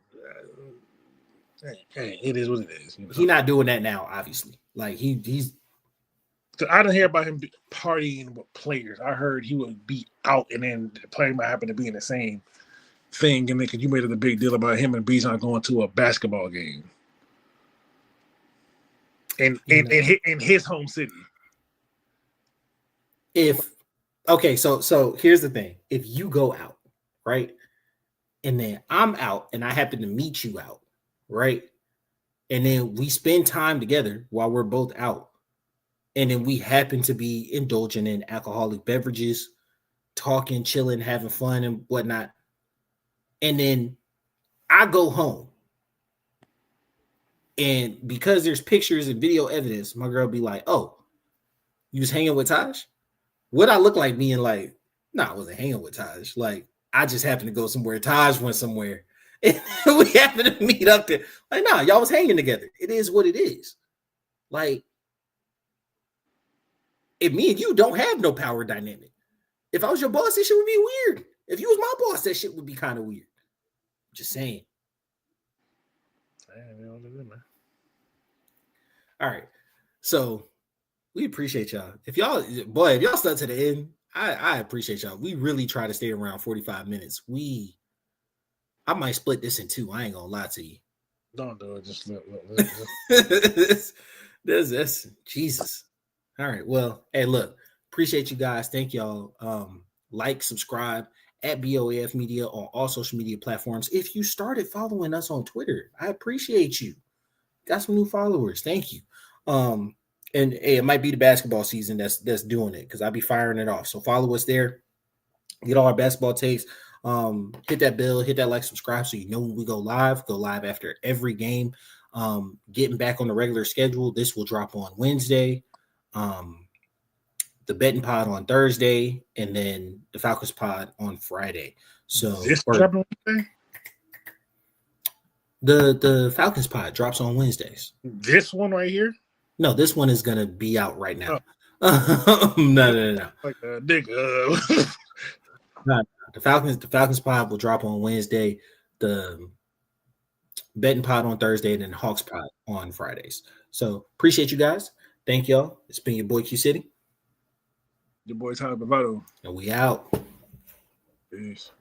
It is what it is. He's not doing that now, obviously. He's. I didn't hear about him partying with players. I heard he would be out, and then the player might happen to be in the same thing. And then because you made it a big deal about him and Bijan going to a basketball game, in his home city. So here's the thing. If you go out, right, and then I'm out and I happen to meet you out, right, and then we spend time together while we're both out, and then we happen to be indulging in alcoholic beverages, talking, chilling, having fun and whatnot, and then I go home, and because there's pictures and video evidence, my girl be like, oh, you was hanging with Taj? What I look like being like, no, I wasn't hanging with Taj. I just happened to go somewhere. Taj went somewhere. And we happened to meet up there. Nah, y'all was hanging together. It is what it is. If me and you don't have no power dynamic. If I was your boss, that shit would be weird. If you was my boss, that shit would be kind of weird. Just saying. All right. So we appreciate y'all. If y'all stuck to the end, I appreciate y'all. We really try to stay around 45 minutes. I might split this in two. I ain't gonna lie to you. Don't do it. Just look. That's Jesus. All right. Well, hey, look, appreciate you guys. Thank y'all. Subscribe at BOAF Media on all social media platforms. If you started following us on Twitter, I appreciate you. Got some new followers. Thank you. And hey, it might be the basketball season that's doing it because I'll be firing it off. So follow us there. Get all our basketball takes. Hit that bell, hit that like, subscribe so you know when we go live. Go live after every game. Getting back on the regular schedule. This will drop on Wednesday. the betting pod on Thursday, and then the Falcons pod on Friday. So This dropping Wednesday? The Falcons pod drops on Wednesdays. This one right here? No, this one is gonna be out right now. Oh. No. Like a nigga. No. The Falcons pod will drop on Wednesday. The betting pod on Thursday, and then Hawks pod on Fridays. So appreciate you guys. Thank y'all. It's been your boy Q City. Your boy Tyler Bravado. And we out. Peace.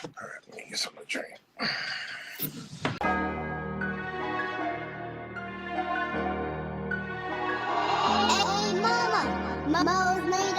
All right, let me get something to drink. Hey, mama, Mo's made